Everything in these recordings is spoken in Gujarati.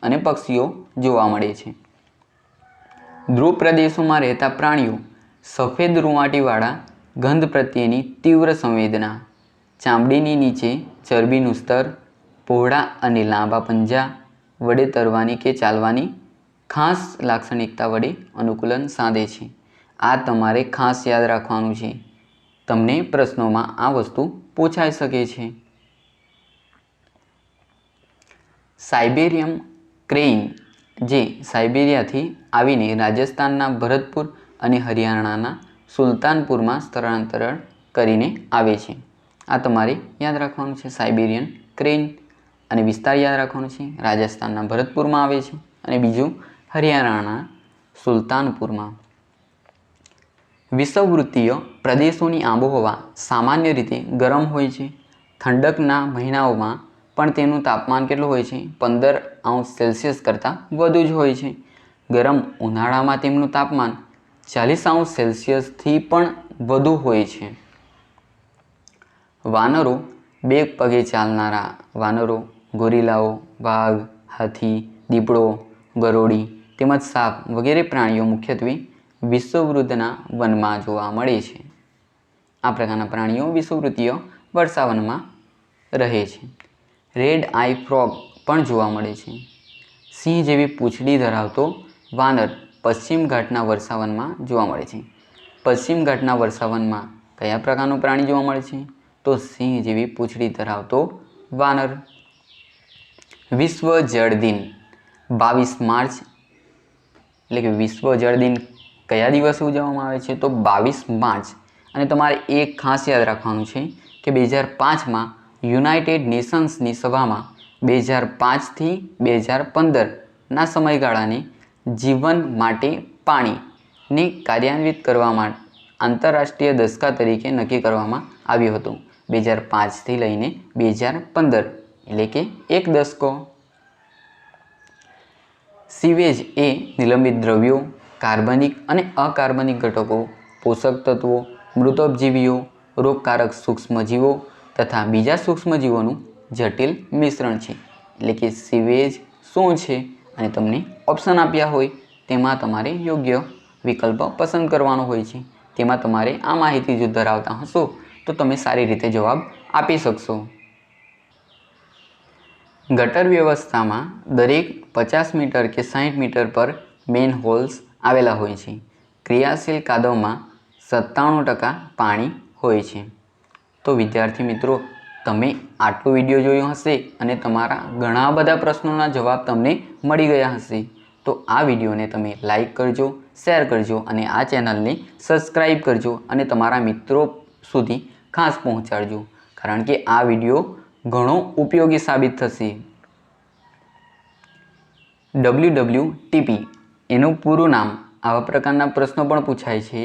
અને પક્ષીઓ જોવા મળે છે। ધ્રુવ પ્રદેશોમાં રહેતા પ્રાણીઓ સફેદ રૂંવાટીવાળા ગંધ પ્રત્યેની તીવ્ર સંવેદના, ચામડીની નીચે ચરબીનું સ્તર, પહોળા અને લાંબા પંજા વડે તરવાની કે ચાલવાની ખાસ લાક્ષણિકતા વડે અનુકૂલન સાધે છે। આ તમારે ખાસ યાદ રાખવાનું છે। તમને પ્રશ્નોમાં આ વસ્તુ પૂછાઈ શકે છે। સાઇબેરિયન ક્રેઇન જે સાઇબેરિયાથી આવીને રાજસ્થાનના ભરતપુર અને હરિયાણાના સુલતાનપુરમાં સ્થળાંતર કરીને આવે છે। આ તમારે યાદ રાખવાનું છે। સાઇબેરિયન ક્રેઇન અને વિસ્તાર યાદ રાખવાનો છે। રાજસ્થાનના ભરતપુરમાં આવે છે અને બીજું હરિયાણાના સુલતાનપુરમાં। વિષુવવૃત્તીય પ્રદેશોની આબોહવા સામાન્ય રીતે ગરમ હોય છે। ઠંડકના મહિનાઓમાં પણ તેનું તાપમાન કેટલું હોય છે? 15°C કરતાં વધુ જ હોય છે। ગરમ ઉનાળામાં તેમનું તાપમાન 40°C પણ વધુ હોય છે। વાનરો, બે પગે ચાલનારા વાનરો, ગોરિલાઓ, વાઘ, હાથી, દીપડો, ગરોળી તેમજ સાપ વગેરે પ્રાણીઓ મુખ્યત્વે વિષુવવૃત્તના વનમાં જોવા મળે છે। આ પ્રકારના પ્રાણીઓ વિષુવવૃત્તીય વર્ષાવનમાં રહે છે। રેડ આઈ ફ્રોગ પણ જોવા મળે છે। સિંહ જેવી પૂંછડી ધરાવતો વાનર પશ્ચિમ ઘાટના વર્ષાવનમાં જોવા મળે છે। પશ્ચિમ ઘાટના વર્ષાવનમાં કયા પ્રકારનું પ્રાણી જોવા મળે છે? તો સિંહ જેવી પૂંછડી ધરાવતો વાનર। વિશ્વ જળ દિન 22 માર્ચ એટલે કે વિશ્વ જળ દિન કયા દિવસે ઉજવવામાં આવે છે? તો 22 માર્ચ। અને તમારે એક ખાસ યાદ રાખવાનું છે કે 2005માં યુનાઇટેડ નેશન્સની સભામાં 2005થી 2015ના સમયગાળાને જીવન માટે પાણીને કાર્યાન્વિત કરવા માટે આંતરરાષ્ટ્રીય દશકા તરીકે નક્કી કરવામાં આવ્યું હતું। 2005થી લઈને 2015 એટલે કે એક દશકો। સીવેજ એ નિલંબિત દ્રવ્યો, કાર્બનિક અને અકાર્બનિક ઘટકો, પોષક તત્વો, મૃતોપજીવીઓ, રોગકારક સૂક્ષ્મજીવો તથા બીજા સૂક્ષ્મજીવોનું જટિલ મિશ્રણ છે। એટલે કે સીવેજ શું છે? અને તમને ઓપ્શન આપ્યા હોય તેમાં તમારે યોગ્ય વિકલ્પ પસંદ કરવાનો હોય છે। તેમાં તમારે આ માહિતી જો ધરાવતા હશો તો તમે સારી રીતે જવાબ આપી શકશો। ગટર વ્યવસ્થામાં દરેક 50 મીટર કે 60 મીટર પર મેનહોલ્સ આવેલા હોય છે। ક્રિયાશીલ કાદવમાં 97% પાણી હોય છે। તો વિદ્યાર્થી મિત્રો, તમે આટલો વિડીયો જોયો હશે અને તમારા ઘણા બધા પ્રશ્નોના જવાબ તમને મળી ગયા હશે। તો આ વિડીયોને તમે લાઈક કરજો, શેર કરજો અને આ ચેનલને સબસ્ક્રાઈબ કરજો અને તમારા મિત્રો સુધી ખાસ પહોંચાડજો, કારણ કે આ વિડીયો ઘણો ઉપયોગી સાબિત થશે। WWTP એનું પૂરું નામ આવા પ્રકારના પ્રશ્નો પણ પૂછાય છે।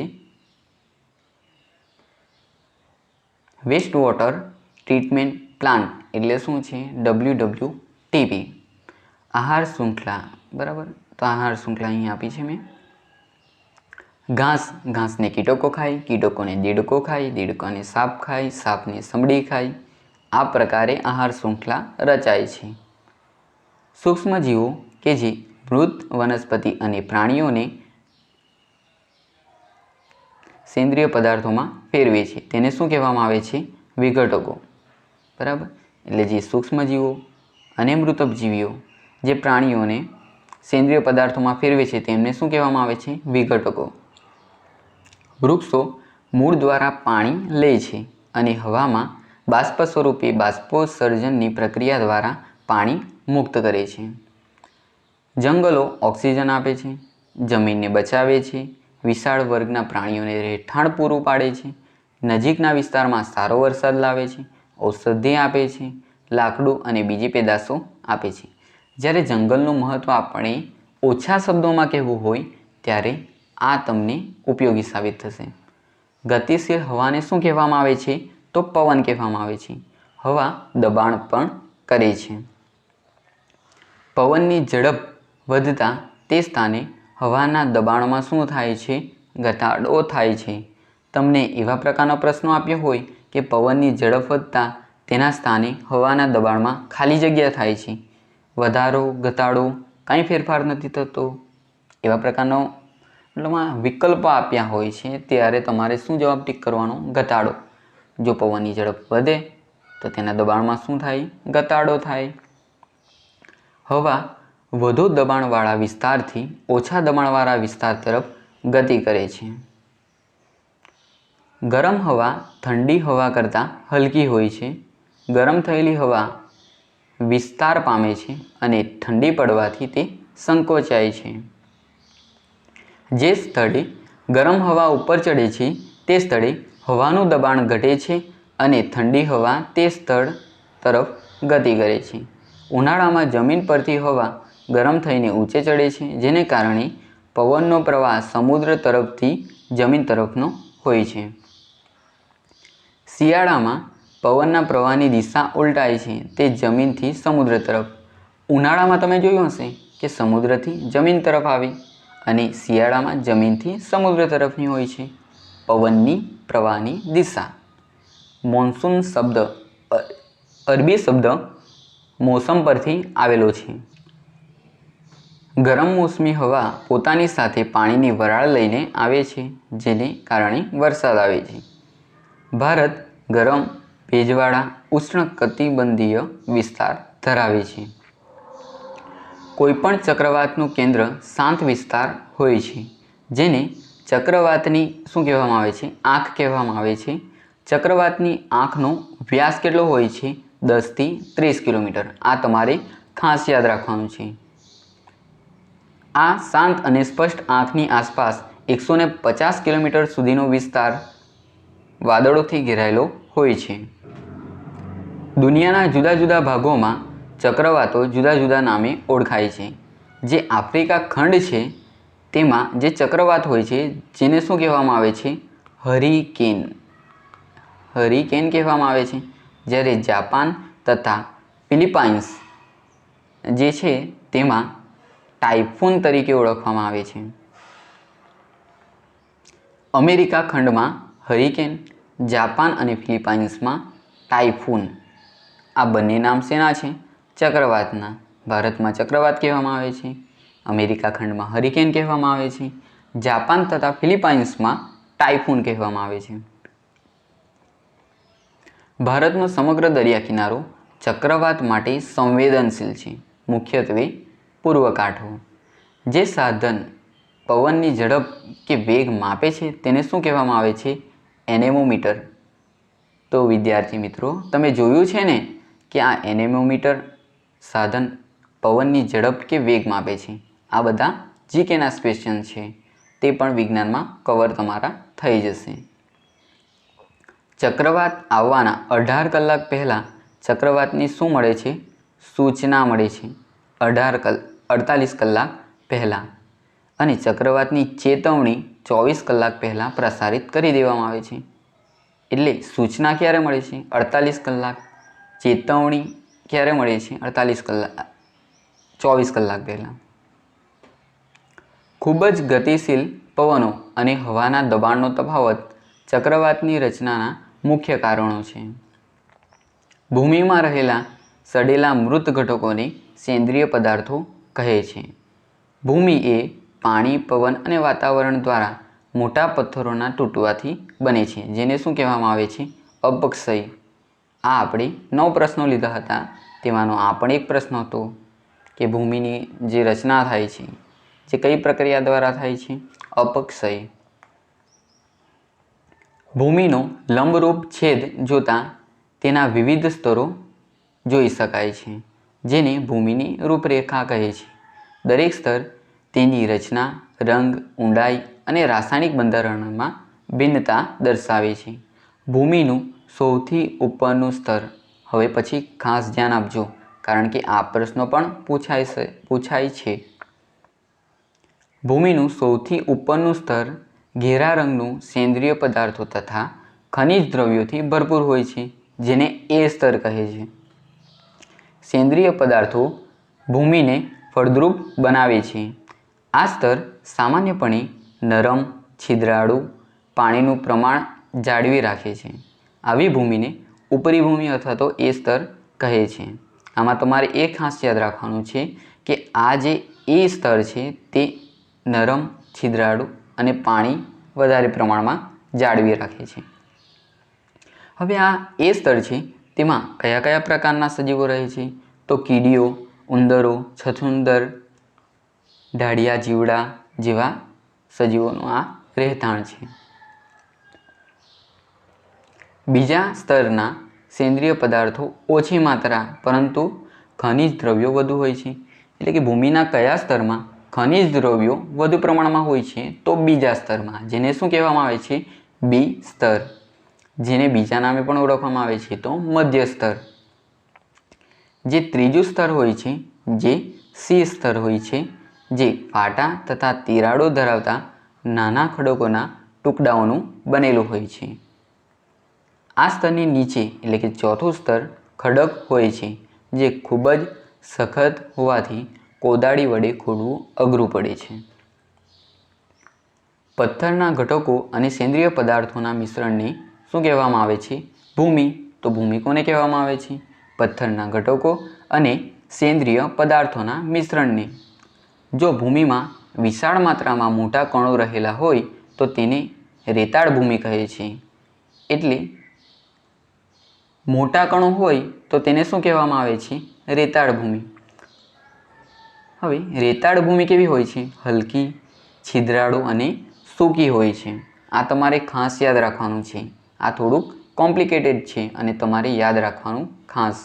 વેસ્ટ વોટર ટ્રીટમેન્ટ પ્લાન્ટ એટલે શું છે? WWTP। આહાર શૃંખલા, બરાબર? તો આહાર શૃંખલા અહીં આપી છે મેં। ઘાસ, ઘાસને કીટકો ખાય, કીટકોને દેડકો ખાય, દેડકાને સાપ ખાય, સાપને સમડી ખાય। આ પ્રકારે આહાર શૃંખલા રચાય છે। સૂક્ષ્મજીવો કે જે મૃત વનસ્પતિ અને પ્રાણીઓને સેન્દ્રિય પદાર્થોમાં ફેરવે છે તેને શું કહેવામાં આવે છે? વિઘટકો, બરાબર? એટલે જે સૂક્ષ્મજીવો અને મૃતોપજીવીઓ જે પ્રાણીઓને સેન્દ્રિય પદાર્થોમાં ફેરવે છે તેમને શું કહેવામાં આવે છે? વિઘટકો। વૃક્ષો મૂળ દ્વારા પાણી લે છે અને હવામાં બાષ્પ સ્વરૂપે બાષ્પોત્સર્જનની પ્રક્રિયા દ્વારા પાણી મુક્ત કરે છે। જંગલો ઓક્સિજન આપે છે, જમીનને બચાવે છે, વિશાળ વર્ગના પ્રાણીઓને રહેઠાણ પૂરું પાડે છે, નજીકના વિસ્તારમાં સારો વરસાદ લાવે છે, ઔષધિ આપે છે, લાકડું અને બીજી પેદાશો આપે છે। જ્યારે જંગલનું મહત્ત્વ આપણે ઓછા શબ્દોમાં કહેવું હોય ત્યારે આ તમને ઉપયોગી સાબિત થશે। ગતિશીલ હવાને શું કહેવામાં આવે છે? તો પવન કહેવામાં આવે છે। હવા દબાણ પણ કરે છે। પવનની ઝડપ વધતા તે સ્થાને હવાના દબાણમાં શું થાય છે? ઘટાડો થાય છે। તમને એવા પ્રકારનો પ્રશ્નો આપ્યો હોય કે પવનની ઝડપ વધતા તેના સ્થાને હવાના દબાણમાં ખાલી જગ્યા થાય છે, વધારો ઘટાડો કાંઈ ફેરફાર નથી થતો. એવા પ્રકારનો મતલબમાં વિકલ્પો આપ્યા હોય છે ત્યારે તમારે શું જવાબ ટીક કરવાનો? ઘટાડો. જો પવનની ઝડપ વધે તો તેના દબાણમાં શું થાય? ઘટાડો થાય. હવા વધુ દબાણવાળા વિસ્તારથી ઓછા દબાણવાળા વિસ્તાર તરફ ગતિ કરે છે. ગરમ હવા ઠંડી હવા કરતાં હલકી હોય છે. ગરમ થયેલી હવા વિસ્તાર પામે છે અને ઠંડી પડવાથી તે સંકોચાય છે. જે સ્થળે ગરમ હવા ઉપર ચડે છે તે સ્થળે હવાનું દબાણ ઘટે છે અને ઠંડી હવા તે સ્થળ તરફ ગતિ કરે છે. ઉનાળામાં જમીન પરથી હવા ગરમ થઈને ઊંચે ચડે છે, જેને કારણે પવનનો પ્રવાહ સમુદ્ર તરફથી જમીન તરફનો હોય છે. શિયાળામાં પવનના પ્રવાહની દિશા ઉલટાય છે, તે જમીનથી સમુદ્ર તરફ. ઉનાળામાં તમે જોયું હશે કે સમુદ્રથી જમીન તરફ આવે અને શિયાળામાં જમીનથી સમુદ્ર તરફની હોય છે પવનની પ્રવાહની દિશા. મોન્સૂન શબ્દ અરબી શબ્દ મોસમ પરથી આવેલો છે. ગરમ મોસમી હવા પોતાની સાથે પાણીની વરાળ લઈને આવે છે, જેને કારણે વરસાદ આવે છે. ભારત ગરમ ભેજવાળા ઉષ્ણકટિબંધીય વિસ્તાર ધરાવે છે. કોઈપણ ચક્રવાતનું કેન્દ્ર શાંત વિસ્તાર હોય છે, જેને ચક્રવાતની શું કહેવામાં આવે છે? આંખ કહેવામાં આવે છે. ચક્રવાતની આંખનો વ્યાસ કેટલો હોય છે? 10 થી 30 કિલોમીટર. આ તમારે ખાસ યાદ રાખવાનું છે. આ શાંત અને સ્પષ્ટ આંખની આસપાસ 150 કિલોમીટર સુધીનો વિસ્તાર વાદળોથી ઘેરાયેલો હોય છે. દુનિયાના જુદા જુદા ભાગોમાં ચક્રવાતો જુદા જુદા નામે ઓળખાય છે. જે આફ્રિકા ખંડ છે તેમાં જે ચક્રવાત હોય છે જેને શું કહેવામાં આવે છે? હરિકેન. હરિકેન કહેવામાં આવે છે. જ્યારે જાપાન તથા ફિલિપાઇન્સ જે છે તેમાં ટાઇફૂન તરીકે ઓળખવામાં આવે છે. અમેરિકા ખંડમાં હરિકેન, જાપાન અને ફિલિપાઇન્સમાં ટાઇફૂન. આ બંને નામ શેના છે? ચક્રવાતના. ભારતમાં ચક્રવાત કહેવામાં આવે છે, અમેરિકા ખંડમાં હરિકેન કહેવામાં આવે છે, જાપાન તથા ફિલિપાઇન્સમાં ટાઇફૂન કહેવામાં આવે છે. ભારતનો સમગ્ર દરિયા કિનારો ચક્રવાત માટે સંવેદનશીલ છે. મુખ્યત્વે પૂર્વ કાંઠો. જે સાધન પવનની ઝડપ કે વેગ માપે છે તેને શું કહેવામાં આવે છે? એનેમોમીટર. તો વિદ્યાર્થી મિત્રો, તમે જોયું છે ને કે આ એનેમોમીટર સાધન પવનની ઝડપ કે વેગ માપે છે. આ બધા જીકેના ક્વેશ્ચન છે, તે પણ વિજ્ઞાનમાં કવર તમારા થઈ જશે. ચક્રવાત આવવાના 18 કલાક પહેલાં ચક્રવાતની શું મળે છે? સૂચના મળે છે. 48 કલાક પહેલાં. અને ચક્રવાતની ચેતવણી 24 કલાક પહેલાં પ્રસારિત કરી દેવામાં આવે છે. એટલે સૂચના ક્યારે મળે છે? 48 કલાક. ચેતવણી ક્યારે મળે છે? 24 કલાક પહેલાં. ખૂબ જ ગતિશીલ પવનો અને હવાના દબાણનો તફાવત ચક્રવાતની રચનાના મુખ્ય કારણો છે. ભૂમિમાં રહેલા સડેલા મૃત ઘટકોને સેન્દ્રિય પદાર્થો કહે છે. ભૂમિ એ પાણી, પવન અને વાતાવરણ દ્વારા મોટા પથ્થરોના તૂટવાથી બને છે, જેને શું કહેવામાં આવે છે? અપક્ષય. આ આપણે 9 પ્રશ્નો લીધા હતા, તેમાંનો આ પણ એક પ્રશ્ન હતો કે ભૂમિની જે રચના થાય છે જે કઈ પ્રક્રિયા દ્વારા થાય છે? અપક્ષય. ભૂમિનો લંબરૂપ છેદ જોતાં તેના વિવિધ સ્તરો જોઈ શકાય છે, જેને ભૂમિની રૂપરેખા કહે છે. દરેક સ્તર તેની રચના, રંગ, ઊંડાઈ અને રાસાયણિક બંધારણમાં ભિન્નતા દર્શાવે છે. ભૂમિનું સૌથી ઉપરનું સ્તર. હવે પછી ખાસ ધ્યાન આપજો, કારણ કે આ પ્રશ્નો પણ પૂછાય છે. ભૂમિનું સૌથી ઉપરનું સ્તર ઘેરા રંગનું સેન્દ્રિય પદાર્થો તથા ખનિજ દ્રવ્યોથી ભરપૂર હોય છે, જેને એ સ્તર કહે છે. સેન્દ્રિય પદાર્થો ભૂમિને ફળદ્રુપ બનાવે છે. આ સ્તર સામાન્યપણે નરમ, છિદ્રાળુ પાણીનું પ્રમાણ જાળવી રાખે છે. આવી ભૂમિને ઉપરી ભૂમિ અથવા તો એ સ્તર કહે છે. આમાં તમારે એ ખાસ યાદ રાખવાનું છે કે આ જે એ સ્તર છે તે નરમ, છિદ્રાળું અને પાણી વધારે પ્રમાણમાં જાળવી રાખે છે. હવે આ એ સ્તર છે તેમાં કયા કયા પ્રકારના સજીવો રહે છે? તો કીડીઓ, ઉંદરો, છછુંદર, ઢાળિયા જીવડા જેવા સજીવોનું આ રહેઠાણ છે. બીજા સ્તરના સેન્દ્રિય પદાર્થો ઓછી માત્રા પરંતુ ખનિજ દ્રવ્યો વધુ હોય છે. એટલે કે ભૂમિના કયા સ્તરમાં ખનિજ દ્રવ્યો વધુ પ્રમાણમાં હોય છે? તો બીજા સ્તરમાં, જેને શું કહેવામાં આવે છે? બી સ્તર, જેને બીજા નામે પણ ઓળખવામાં આવે છે તો મધ્ય સ્તર. જે ત્રીજું સ્તર હોય છે જે સી સ્તર હોય છે, જે પાટા તથા તિરાડો ધરાવતા નાના ખડકોના ટુકડાઓનું બનેલું હોય છે. આ સ્તરની નીચે એટલે કે ચોથું સ્તર ખડક હોય છે, જે ખૂબ જ સખત હોવાથી કોદાળી વડે ખોદવું અઘરું પડે છે. પથ્થરના ઘટકો અને સેન્દ્રિય પદાર્થોના મિશ્રણને શું કહેવામાં આવે છે? ભૂમિ. તો ભૂમિ કોને કહેવામાં આવે છે? પથ્થરના ઘટકો અને સેન્દ્રિય પદાર્થોના મિશ્રણને. જો ભૂમિમાં વિશાળ માત્રામાં મોટા કણો રહેલા હોય તો તેને રેતાળ ભૂમિ કહે છે. એટલે મોટા કણો હોય તો તેને શું કહેવામાં આવે છે? રેતાળ ભૂમિ. હવે રેતાળ ભૂમિ કેવી હોય છે? હલકી, છિદ્રાળુ અને સૂકી હોય છે. આ તમારે ખાસ યાદ રાખવાનું છે. આ થોડુંક કોમ્પ્લિકેટેડ છે અને તમારે યાદ રાખવાનું ખાસ.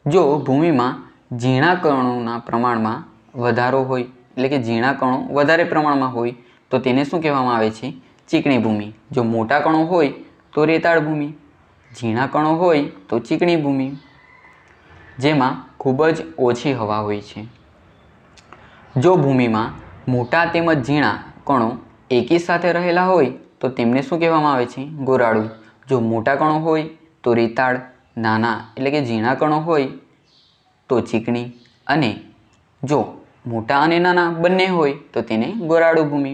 જો ભૂમિમાં ઝીણા કણોના પ્રમાણમાં વધારો હોય, એટલે કે ઝીણા કણો વધારે પ્રમાણમાં હોય તો તેને શું કહેવામાં આવે છે? ચીકણી ભૂમિ. જો મોટા કણો હોય તો રેતાળ ભૂમિ, ઝીણા કણો હોય તો ચીકણી ભૂમિ, જેમાં ખૂબ જ ઓછી હવા હોય છે. જો ભૂમિમાં મોટા તેમજ ઝીણા કણો એકી સાથે રહેલા હોય તો તેમને શું કહેવામાં આવે છે? ગોરાડું. જો મોટા કણો હોય તો રેતાળ, નાના એટલે કે ઝીણા કણો હોય તો ચીકણી, અને જો મોટા અને નાના બંને હોય તો તેને ગોરાડુ ભૂમિ.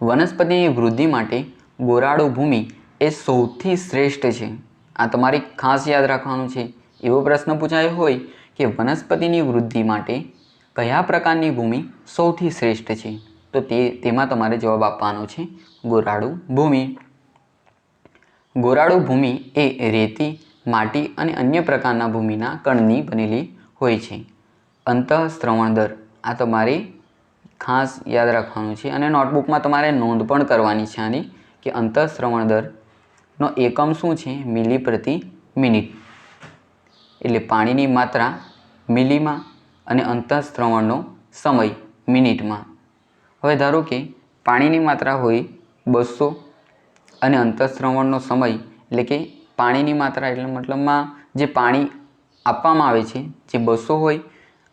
વનસ્પતિની વૃદ્ધિ માટે ગોરાડુ ભૂમિ એ સૌથી શ્રેષ્ઠ છે. આ તમારે ખાસ યાદ રાખવાનું છે. એવો પ્રશ્ન પૂછાયો હોય કે વનસ્પતિની વૃદ્ધિ માટે કયા પ્રકારની ભૂમિ સૌથી શ્રેષ્ઠ છે, તો તેમાં તમારે જવાબ આપવાનો છે ગોરાડુ ભૂમિ. ગોરાડુ ભૂમિ એ રેતી, માટી અને અન્ય પ્રકારના ભૂમિના કણની બનેલી હોય છે. અંતઃસ્રવણ દર આ તમારે ખાસ યાદ રાખવાનું છે અને નોટબુકમાં તમારે નોંધ પણ કરવાની છે આની, કે અંતઃસ્રવણ દરનો એકમ શું છે? મિલી પ્રતિ મિનિટ. એટલે પાણીની માત્રા મિલીમાં અને અંતઃસ્રવણનો સમય મિનિટમાં. હવે ધારો કે પાણીની માત્રા હોય 200 અને અંતઃસ્રવણનો સમય એટલે કે પાણીની માત્રા એટલે મતલબમાં જે પાણી આપવામાં આવે છે જે 200 હોય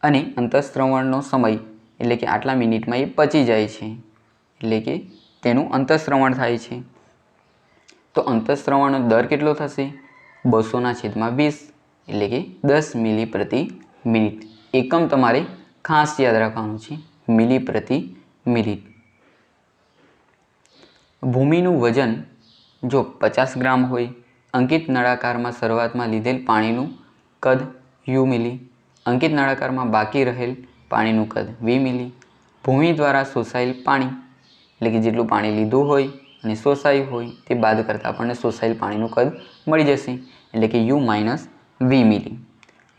અને અંતઃસ્રવણનો સમય એટલે કે આટલા મિનિટમાં એ પચી જાય છે, એટલે કે તેનું અંતઃસ્રવણ થાય છે. તો અંતઃસ્રવણનો દર કેટલો થશે? 200/20 એટલે કે 10 મિલી પ્રતિ મિનિટ. એકમ તમારે ખાસ યાદ રાખવાનું છે, મિલી પ્રતિ મિનિટ. ભૂમિનું વજન જો 50 ગ્રામ હોય, અંકિત નળાકારમાં શરૂઆતમાં લીધેલ પાણીનું કદ યુ મિલી, અંકિત નળાકારમાં બાકી રહેલ પાણીનું કદ વી મિલી, ભૂમિ દ્વારા શોષાયેલ પાણી એટલે કે જેટલું પાણી લીધું હોય અને શોષાયું હોય તે બાદ કરતાં આપણને શોષાયેલ પાણીનું કદ મળી જશે, એટલે કે યુ માઇનસ વી મિલી.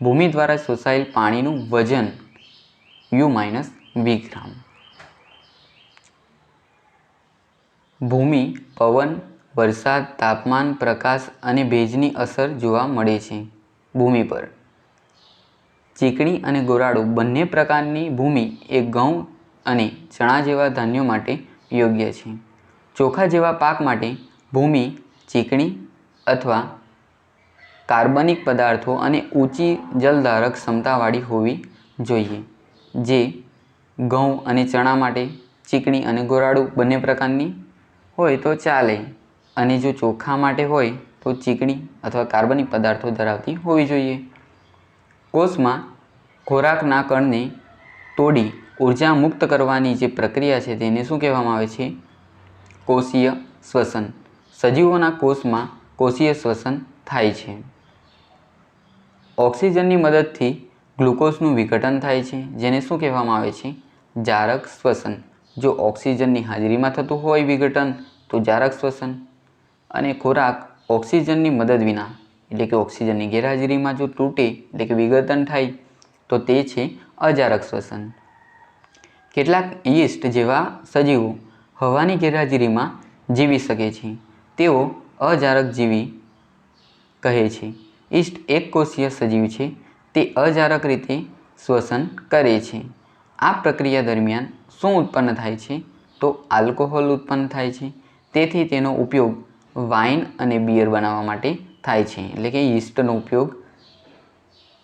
ભૂમિ દ્વારા શોષાયેલ પાણીનું વજન યુ માઇનસ વી ગ્રામ. ભૂમિ, પવન, વરસાદ, તાપમાન, પ્રકાશ અને ભેજની અસર જોવા મળે છે ભૂમિ પર. ચીકણી અને ગોરાડુ બંને પ્રકારની ભૂમિ એ ઘઉં અને ચણા જેવા ધાન્યો માટે યોગ્ય છે. ચોખા જેવા પાક માટે ભૂમિ ચીકણી અથવા કાર્બનિક પદાર્થો અને ઊંચી જલધારક ક્ષમતાવાળી હોવી જોઈએ. જે ઘઉં અને ચણા માટે ચીકણી અને ગોરાડુ બંને પ્રકારની હોય તો ચાલે, અને જો ચોખા માટે હોય તો ચીકણી અથવા કાર્બનિક પદાર્થો ધરાવતી હોવી જોઈએ. કોષમાં ખોરાકના કણને તોડી ઉર્જા મુક્ત કરવાની જે પ્રક્રિયા છે તેને શું કહેવામાં આવે છે? કોષીય શ્વસન. સજીવોના કોષમાં કોષીય શ્વસન થાય છે. ઓક્સિજનની મદદથી ગ્લુકોઝનું વિઘટન થાય છે, જેને શું કહેવામાં આવે છે? જારક શ્વસન. જો ઓક્સિજનની હાજરીમાં થતું હોય વિઘટન તો જારક શ્વસન, અને ખોરાક ઓક્સિજનની મદદ વિના એટલે કે ઓક્સિજનની ગેરહાજરીમાં જો તૂટે એટલે કે વિઘટન થાય તો તે છે અજારક શ્વસન. કેટલાક યીસ્ટ જેવા સજીવો હવાની ગેરહાજરીમાં જીવી શકે છે, તેઓ અજારક જીવી કહે છે. યીસ્ટ એક કોષીય સજીવ છે, તે અજારક રીતે શ્વસન કરે છે. આ પ્રક્રિયા દરમિયાન શું ઉત્પન્ન થાય છે? તો આલ્કોહોલ ઉત્પન્ન થાય છે. તેથી તેનો ઉપયોગ વાઇન અને બિયર બનાવવા માટે થાય છે. એટલે કે યીસ્ટનો ઉપયોગ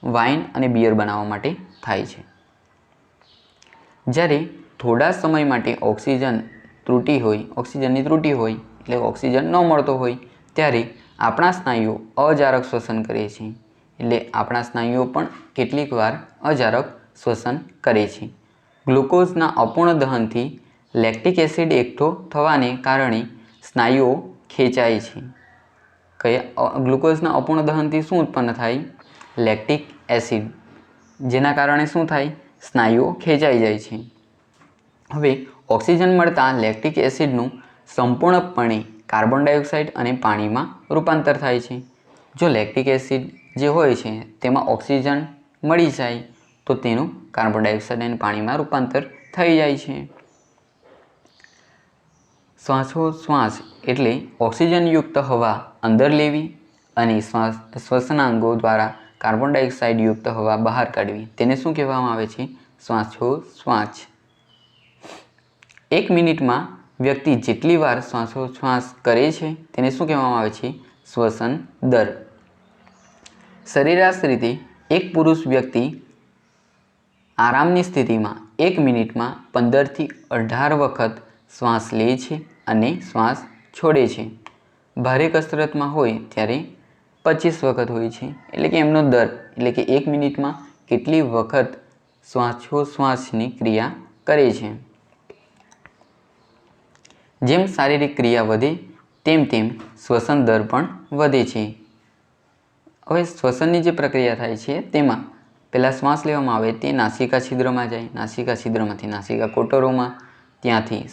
વાઇન અને બિયર બનાવવા માટે થાય છે. જ્યારે થોડા સમય માટે ઓક્સિજનની ત્રુટિ હોય એટલે ઓક્સિજન ન મળતો હોય ત્યારે આપણા સ્નાયુઓ અજારક શ્વસન કરે છે. એટલે આપણા સ્નાયુઓ પણ કેટલીક વાર અજારક શ્વસન કરે છે. ગ્લુકોઝના અપૂર્ણ દહનથી લેક્ટિક એસિડ એકઠો થવાને કારણે સ્નાયુઓ ખેંચાય છે. ગ્લુકોઝના અપૂર્ણ દહનથી શું ઉત્પન્ન થાય? લેક્ટિક એસિડ, જેના કારણે શું થાય? સ્નાયુઓ ખેંચાઈ જાય છે. હવે ઓક્સિજન મળતા લેક્ટિક એસિડનું સંપૂર્ણપણે કાર્બન ડાયોક્સાઇડ અને પાણીમાં રૂપાંતર થાય છે. જો લેક્ટિક એસિડ જે હોય છે તેમાં ઓક્સિજન મળી જાય તો તેનું કાર્બન ડાયોક્સાઇડ અને પાણીમાં રૂપાંતર થઈ જાય છે. શ્વાસોશ્વાસ એટલે ઓક્સિજનયુક્ત હવા અંદર લેવી અને શ્વસનાંગો દ્વારા કાર્બન ડાયોક્સાઇડયુક્ત હવા બહાર કાઢવી. તેને શું કહેવામાં આવે છે? શ્વાસોશ્વાસ. 1 મિનિટમાં વ્યક્તિ જેટલી વાર શ્વાસોશ્વાસ કરે છે તેને શું કહેવામાં આવે છે? શ્વસન દર. સરેરાશ રીતે એક પુરુષ વ્યક્તિ આરામની સ્થિતિમાં 1 મિનિટમાં 15 થી 18 વખત શ્વાસ લે છે અને શ્વાસ છોડે છે. ભારે કસરતમાં હોય ત્યારે 25 વખત હોય છે. એટલે કે એમનો દર એટલે કે 1 મિનિટમાં કેટલી વખત શ્વાસોશ્વાસની ક્રિયા કરે છે. જેમ શારીરિક ક્રિયા વધે તેમ તેમ શ્વસન દર પણ વધે છે. હવે શ્વસનની જે પ્રક્રિયા થાય છે તેમાં પહેલાં શ્વાસ લેવામાં આવે તે નાસિકા છિદ્રમાં જાય, નાસિકા છિદ્રમાંથી નાસિકા કોટરોમાં, ત્યાંથી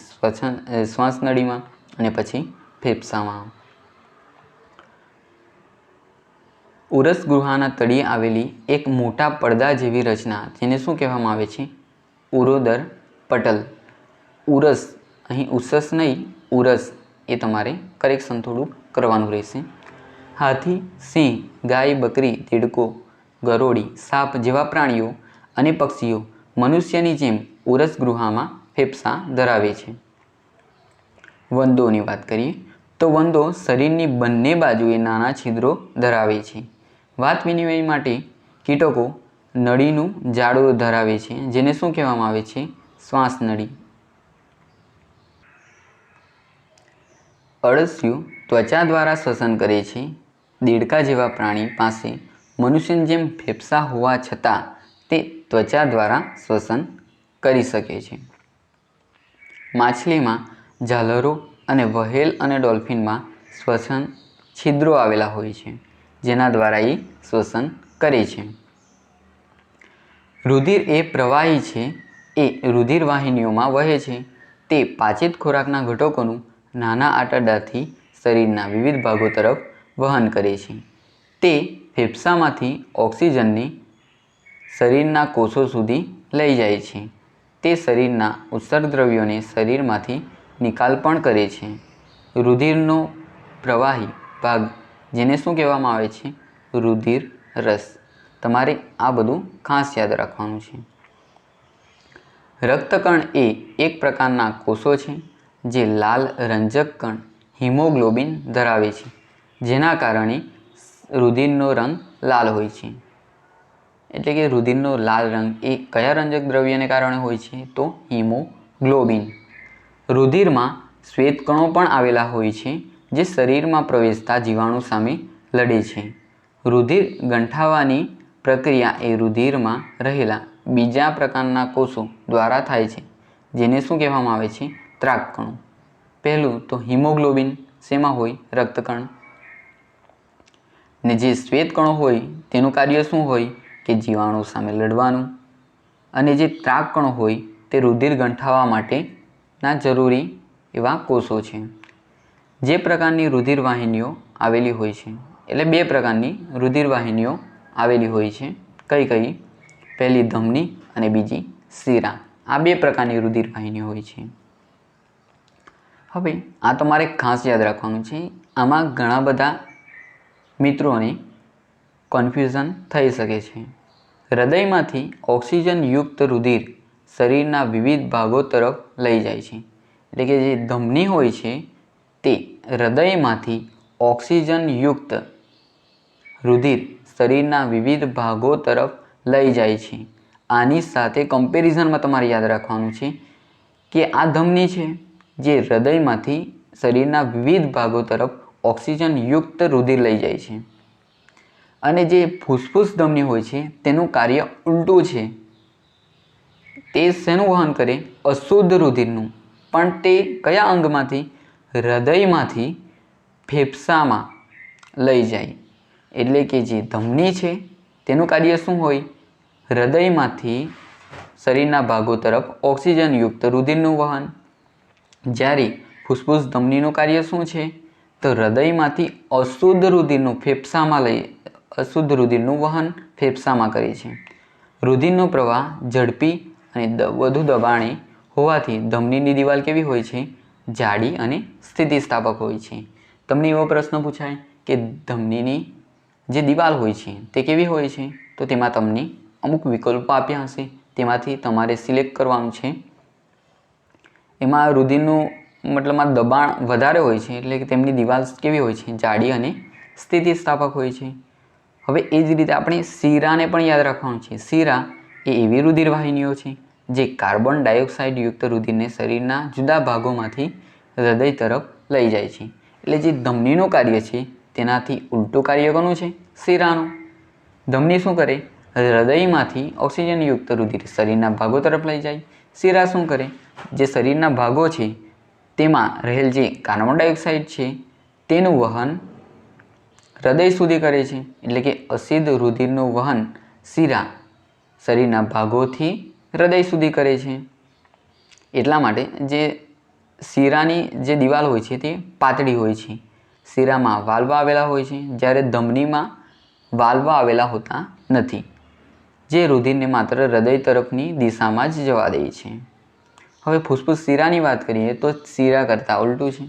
શ્વાસ નળીમાં અને પછી ફેફસામાં. ઉરસ ગુહાના તળિયે આવેલી એક મોટા પડદા જેવી રચના જેને શું કહેવામાં આવે છે? ઉરોદર પટલ. ઉરસ, અહીં ઉસસ નહીં ઉરસ, એ તમારે કરેક્શન થોડુંક કરવાનું રહેશે. હાથી, સિંહ, ગાય, બકરી, દેડકો, ગરોળી, સાપ જેવા પ્રાણીઓ અને પક્ષીઓ મનુષ્યની જેમ ઉરસ ગૃહમાં ફેફસાં ધરાવે છે. વંદોની વાત કરીએ તો વંદો શરીરની બંને બાજુએ નાના છિદ્રો ધરાવે છે. વાત વિનિમય માટે કીટકો નળીનું જાળું ધરાવે છે, જેને શું કહેવામાં આવે છે? શ્વાસ નળી. અળસિયું ત્વચા દ્વારા શ્વસન કરે છે. દેડકા જેવા પ્રાણી પાસે મનુષ્યની જેમ ફેફસાં હોવા છતાં તે ત્વચા દ્વારા શ્વસન કરી શકે છે. માછલીમાં ઝાલરો અને વ્હેલ અને ડોલ્ફિનમાં શ્વસન છિદ્રો આવેલા હોય છે, જેના દ્વારા એ શ્વસન કરે છે. રુધિર એ પ્રવાહી છે, એ રુધિર વાહિનીઓમાં વહે છે. તે પાચિત ખોરાકના ઘટકોનું નાના આંતરડાથી શરીરના વિવિધ ભાગો તરફ વહન કરે છે. તે ફેફસામાંથી ઓક્સિજનને શરીરના કોષો સુધી લઈ જાય છે. તે શરીરના ઉત્સર્ગ દ્રવ્યોને શરીરમાંથી નિકાલ પણ કરે છે. રુધિરનો પ્રવાહી ભાગ જેને શું કહેવામાં આવે છે? રુધિર રસ. તમારે આ બધું ખાસ યાદ રાખવાનું છે. રક્તકણ એ એક પ્રકારના કોષો છે જે લાલ રંજક કણ હિમોગ્લોબિન ધરાવે છે, જેના કારણે રુધિરનો રંગ લાલ હોય છે. એટલે કે રુધિરનો લાલ રંગ એ કયા રંજક દ્રવ્યને કારણે હોય છે? તો હિમોગ્લોબિન. રુધિરમાં શ્વેતકણો પણ આવેલા હોય છે જે શરીરમાં પ્રવેશતા જીવાણુ સામે લડે છે. રુધિર ગંઠાવાની પ્રક્રિયા એ રુધિરમાં રહેલા બીજા પ્રકારના કોષો દ્વારા થાય છે, જેને શું કહેવામાં આવે છે? ત્રાકકણો. પહેલું તો હિમોગ્લોબિન શેમાં હોય? રક્તકણ. ને જે શ્વેતકણો હોય તેનું કાર્ય શું હોય? કે જીવાણુ સામે લડવાનું, અને જે ત્રાકકણો હોય તે રુધિર ગંઠાવવા માટેના જરૂરી એવા કોષો છે. જે પ્રકારની રુધિર વાહિનીઓ આવેલી હોય છે, એટલે બે પ્રકારની રુધિર વાહિનીઓ આવેલી હોય છે. કઈ કઈ? પહેલી ધમની અને બીજી શિરા. આ બે પ્રકારની રુધિર વાહિનીઓ હોય છે. હવે આ તમારે ખાસ યાદ રાખવાનું છે. આમાં ઘણા બધા મિત્રોને કન્ફ્યુઝન થઈ શકે છે. હૃદયમાંથી ઓક્સિજન યુક્ત રુધિર શરીરના વિવિધ ભાગો તરફ લઈ જાય છે. એટલે કે જે ધમની હોય છે તે હૃદયમાંથી ઓક્સિજન યુક્ત રુધિર શરીરના વિવિધ ભાગો તરફ લઈ જાય છે. આની સાથે કમ્પેરિઝનમાં તમારે યાદ રાખવાનું છે કે આ ધમની છે જે હૃદયમાંથી શરીરના વિવિધ ભાગો તરફ ઓક્સિજન યુક્ત રુધિર લઈ જાય છે, અને જે ફૂસ્ફૂસ ધમની હોય છે તેનું કાર્ય ઉલટું છે. તે શેનું વહન કરે? અશુદ્ધ રુધિરનું. પણ તે કયા અંગમાંથી? હૃદયમાંથી ફેફસામાં લઈ જાય. એટલે કે જે ધમની છે તેનું કાર્ય શું હોય? હૃદયમાંથી શરીરના ભાગો તરફ ઓક્સિજન યુક્ત રુધિરનું વહન. જ્યારે ફૂસ્ફૂસ ધમનીનું કાર્ય શું છે? તો હૃદયમાંથી અશુદ્ધ રુધિરનું વહન ફેફસામાં કરે છે. રુધિરનો પ્રવાહ ઝડપી અને વધુ દબાણે હોવાથી ધમનીની દિવાલ કેવી હોય છે? જાડી અને સ્થિતિસ્થાપક હોય છે. તમને એવો પ્રશ્ન પૂછાય કે ધમનીની જે દિવાલ હોય છે તે કેવી હોય છે? તો તેમાં તમને અમુક વિકલ્પો આપ્યા હશે, તેમાંથી તમારે સિલેક્ટ કરવાનું છે. એમાં રુધિરનું મતલબમાં દબાણ વધારે હોય છે, એટલે કે તેમની દિવાલ કેવી હોય છે? જાડી અને સ્થિતિસ્થાપક હોય છે. હવે એ જ રીતે આપણે શિરાને પણ યાદ રાખવાનું છે. શિરા એ એવી રુધિર વાહિનીઓ છે જે કાર્બન ડાયોક્સાઇડ યુક્ત રુધિરને શરીરના જુદા ભાગોમાંથી હૃદય તરફ લઈ જાય છે. એટલે જે ધમનીનું કાર્ય છે તેનાથી ઉલટું કાર્ય કોનું છે? શિરાનું. ધમની શું કરે? હૃદયમાંથી ઓક્સિજન યુક્ત રુધિર શરીરના ભાગો તરફ લઈ જાય. શિરા શું કરે? જે શરીરના ભાગો છે તેમાં રહેલ જે કાર્બન ડાયોક્સાઇડ છે તેનું વહન હૃદય સુધી કરે છે. એટલે કે અશુદ્ધ રુધિરનું વહન શિરા શરીરના ભાગોથી હૃદય સુધી કરે છે. એટલા માટે જે શિરાની જે દિવાલ હોય છે તે પાતળી હોય છે. શિરામાં વાલ્વ આવેલા હોય છે, જ્યારે ધમનીમાં વાલ્વ આવેલા હોતા નથી, જે રુધિરને માત્ર હૃદય તરફની દિશામાં જ જવા દે છે. હવે ફૂસ્ફૂસ શિરાની વાત કરીએ તો શિરા કરતાં ઉલટું છે.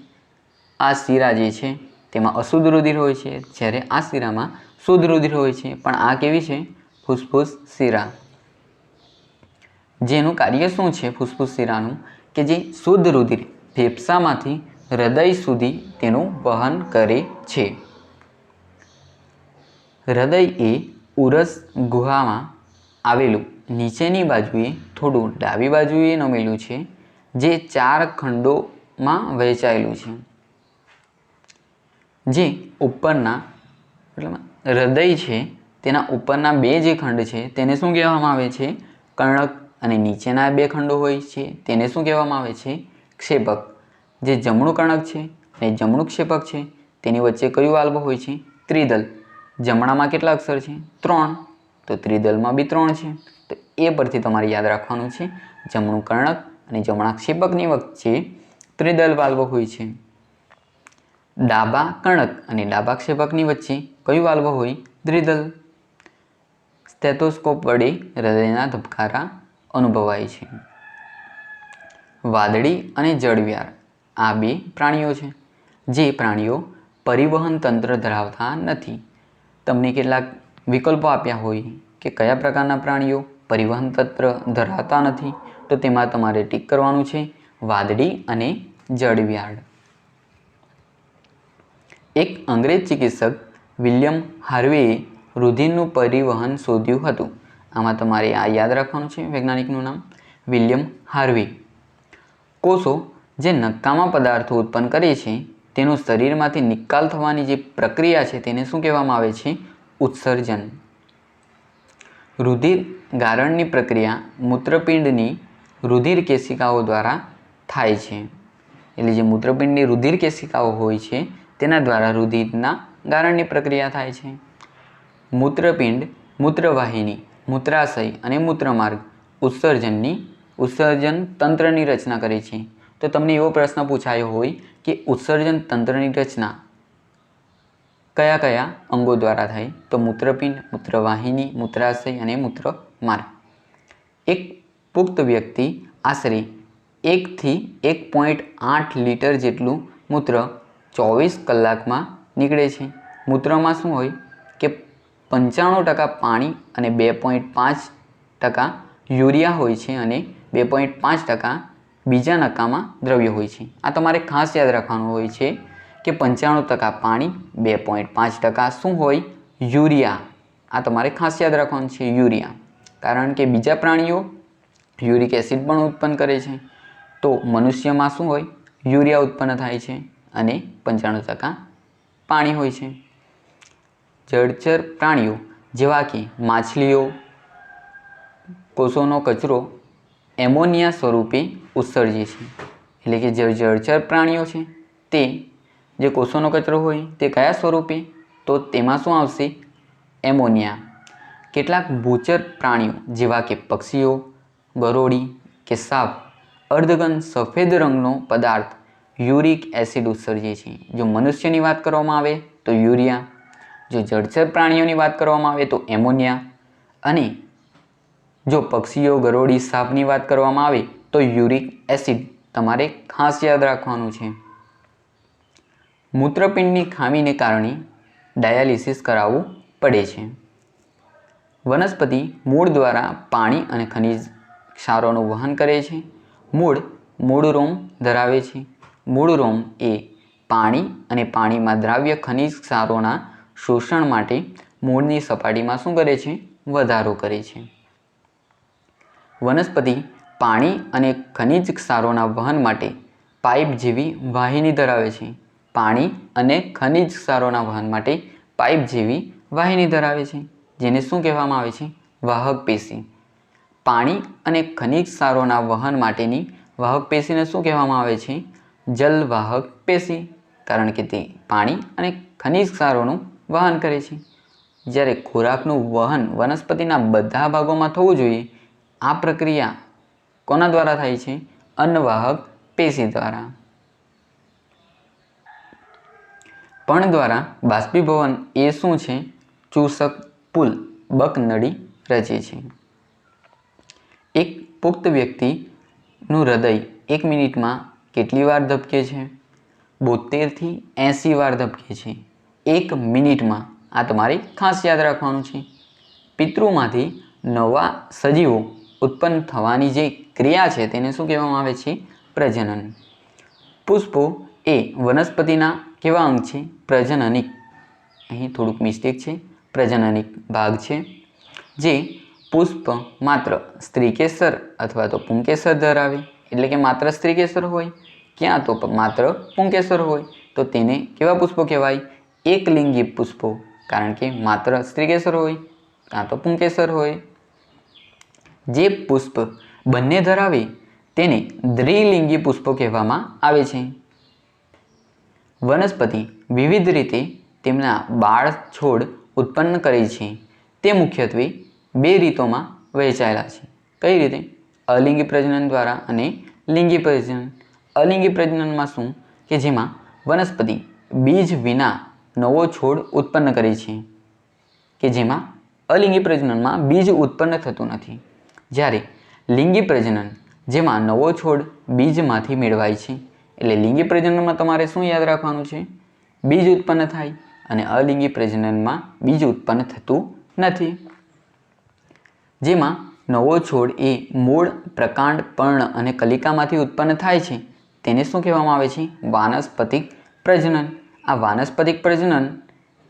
આ શિરા જે છે તેમાં અશુદ્ધ રુધિર હોય છે, જ્યારે આ શિરામાં શુદ્ધ રુધિર હોય છે. પણ આ કેવી છે? ફૂસ્ફૂસ શિરા. જેનું કાર્ય શું છે ફૂસ્ફૂસ શિરાનું? કે જે શુદ્ધ રુધિર ફેફસામાંથી હૃદય સુધી તેનું વહન કરે છે. હૃદય એ ઉરસ ગુહામાં આવેલું નીચેની બાજુએ થોડું ડાબી બાજુએ નમેલું છે, જે 4 ખંડોમાં વહેંચાયેલું છે. જે ઉપરના મતલબ હૃદય છે તેના ઉપરના 2 જે ખંડ છે તેને શું કહેવામાં આવે છે? કર્ણક. અને નીચેના 2 ખંડો હોય છે તેને શું કહેવામાં આવે છે? ક્ષેપક. જે જમણું કર્ણક છે અને જમણું ક્ષેપક છે તેની વચ્ચે કયું વાલ્વ હોય છે? ત્રિદલ. જમણામાં કેટલા અક્ષર છે? 3. તો ત્રિદલમાં બી 3 છે. તો એ પરથી તમારે યાદ રાખવાનું છે જમણું કર્ણક અને જમણા ક્ષેપકની વચ્ચે ત્રિદલ વાલ્વ હોય છે. ડાબા કર્ણક અને ડાબા ક્ષેપકની વચ્ચે કયું વાલ્વ હોય? દ્વિદલ. સ્ટેથોસ્કોપ વડે હૃદયના ધબકારા અનુભવાય છે. વાદળી અને જળવ્યાર આ 2 પ્રાણીઓ છે. જે પ્રાણીઓ પરિવહન તંત્ર ધરાવતા નથી. તમને કેટલાક વિકલ્પો આપ્યા હોય કે કયા પ્રકારના પ્રાણીઓ પરિવહન તંત્ર ધરાવતા નથી, તો તેમાં તમારે ટીક કરવાનું છે વાદળી અને જળવ્યાર. એક અંગ્રેજ ચિકિત્સક વિલિયમ હાર્વેએ રુધિરનું પરિવહન શોધ્યું હતું. આમાં તમારે આ યાદ રાખવાનું છે વૈજ્ઞાનિકનું નામ વિલિયમ હાર્વે. કોષો જે નકામા પદાર્થો ઉત્પન્ન કરે છે તેનો શરીરમાંથી નિકાલ થવાની જે પ્રક્રિયા છે તેને શું કહેવામાં આવે છે? ઉત્સર્જન. રુધિર ગારણની પ્રક્રિયા મૂત્રપિંડની રુધિર કેશિકાઓ દ્વારા થાય છે. એટલે જે મૂત્રપિંડની રુધિર કેશિકાઓ હોય છે તેના દ્વારા રુધિરના ગારણની પ્રક્રિયા થાય છે. મૂત્રપિંડ મૂત્રવાહિની, મૂત્રાશય અને મૂત્રમાર્ગ ઉત્સર્જન તંત્રની રચના કરે છે. તો તમને એવો પ્રશ્ન પૂછાયો હોય કે ઉત્સર્જન તંત્રની રચના કયા કયા અંગો દ્વારા થાય? તો મૂત્રપિંડ, મૂત્રવાહિની, મૂત્રાશય અને મૂત્રમાર્ગ. એક પુખ્ત વ્યક્તિ આશરે 1 થી 1.8 લીટર જેટલું મૂત્ર 24 કલાકમાં નીકળે છે. મૂત્રમાં શું હોય કે 95% પાણી અને 2.5% યુરિયા હોય છે અને 2.5% બીજા નકામા દ્રવ્ય હોય છે. આ તમારે ખાસ યાદ રાખવાનું હોય છે કે 95% પાણી, 2.5% શું હોય? યુરિયા. આ તમારે ખાસ યાદ રાખવાનું છે, યુરિયા. કારણ કે બીજા પ્રાણીઓ યુરિક એસિડ પણ ઉત્પન્ન કરે છે. તો મનુષ્યમાં શું હોય? યુરિયા ઉત્પન્ન થાય છે અને 95% પાણી હોય છે. જળચર પ્રાણીઓ જેવા કે માછલીઓ કોષોનો કચરો એમોનિયા સ્વરૂપે ઉત્સર્જે છે. એટલે કે જે જળચર પ્રાણીઓ છે તે જે કોષોનો કચરો હોય તે કયા સ્વરૂપે? તો તેમાં શું આવશે? એમોનિયા. કેટલાક ભૂચર પ્રાણીઓ જેવા કે પક્ષીઓ, ગરોળી કે સાપ અર્ધઘન સફેદ રંગનો પદાર્થ યુરિક એસિડ ઉત્સર્જે છે. જો મનુષ્યની વાત કરવામાં આવે તો યુરિયા, જો જળચર પ્રાણીઓની વાત કરવામાં આવે તો એમોનિયા, અને જો પક્ષીઓ, ગરોળી, સાપની વાત કરવામાં આવે તો યુરિક એસિડ. તમારે ખાસ યાદ રાખવાનું છે. મૂત્રપિંડની ખામીને કારણે ડાયાલિસિસ કરાવવું પડે છે. વનસ્પતિ મૂળ દ્વારા પાણી અને ખનિજ ક્ષારોનું વહન કરે છે. મૂળ રોમ ધરાવે છે. મૂળ રોમ એ પાણી અને પાણીમાં દ્રાવ્ય ખનિજ ક્ષારોના શોષણ માટે મૂળની સપાટીમાં શું કરે છે? વધારો કરે છે. વનસ્પતિ પાણી અને ખનિજ ક્ષારોના વહન માટે પાઇપ જેવી વાહિની ધરાવે છે. પાણી અને ખનિજ ક્ષારોના વહન માટે પાઇપ જેવી વાહિની ધરાવે છે, જેને શું કહેવામાં આવે છે? વાહક પેશી. પાણી અને ખનિજ ક્ષારોના વહન માટેની વાહક પેશીને શું કહેવામાં આવે છે? જલવાહક પેશી. કારણ કે તે પાણી અને ખનિજ ક્ષારોનું વહન કરે છે. જ્યારે ખોરાકનું વહન વનસ્પતિના બધા ભાગોમાં થવું જોઈએ, આ પ્રક્રિયા કોના દ્વારા થાય છે? અન્નવાહક પેશી દ્વારા. પર્ણ દ્વારા બાષ્પીભવન એ શું છે? ચૂસક પુલ બકનળી રચે છે. એક પુખ્ત વ્યક્તિનું હૃદય 1 મિનિટમાં કેટલી વાર ધબકે છે? 72 થી 80 વાર ધબકે છે. 1 મિનિટમાં. આ તમારે ખાસ યાદ રાખવાનું છે. પિતૃમાંથી નવા સજીવો ઉત્પન્ન થવાની જે ક્રિયા છે તેને શું કહેવામાં આવે છે? પ્રજનન. પુષ્પો એ વનસ્પતિના કેવા અંગ છે? પ્રજનનિક. અહીં થોડુંક મિસ્ટેક છે. પ્રજનનિક ભાગ છે. જે પુષ્પ માત્ર સ્ત્રીકેસર અથવા તો પુંકેસર ધરાવે, એટલે કે માત્ર સ્ત્રીકેસર હોય ક્યાં તો માત્ર પુંકેસર હોય, તો તેને કેવા પુષ્પો કહેવાય? એકલિંગી પુષ્પો. કારણ કે માત્ર સ્ત્રીકેસર હોય કાં તો પુંકેસર હોય. જે પુષ્પ બંને ધરાવે તેને દ્વિલિંગી પુષ્પો કહેવામાં આવે છે. વનસ્પતિ વિવિધ રીતે તેમના બાળ છોડ ઉત્પન્ન કરે છે. તે મુખ્યત્વે 2 રીતોમાં વહેંચાયેલા છે. કઈ રીતે? અલિંગી પ્રજનન દ્વારા અને લિંગી પ્રજનન. અલિંગી પ્રજનનમાં શું કે જેમાં વનસ્પતિ બીજ વિના નવો છોડ ઉત્પન્ન કરે છે, કે જેમાં અલિંગી પ્રજનનમાં બીજ ઉત્પન્ન થતું નથી. જ્યારે લિંગી પ્રજનન જેમાં નવો છોડ બીજમાંથી મેળવાય છે. એટલે લિંગી પ્રજનનમાં તમારે શું યાદ રાખવાનું છે? બીજ ઉત્પન્ન થાય, અને અલિંગી પ્રજનનમાં બીજ ઉત્પન્ન થતું નથી. જેમાં નવો છોડ એ મૂળ, પ્રકાંડ, પર્ણ અને કલિકામાંથી ઉત્પન્ન થાય છે તેને શું કહેવામાં આવે છે? વાનસ્પતિક પ્રજનન. આ વાનસ્પતિક પ્રજનન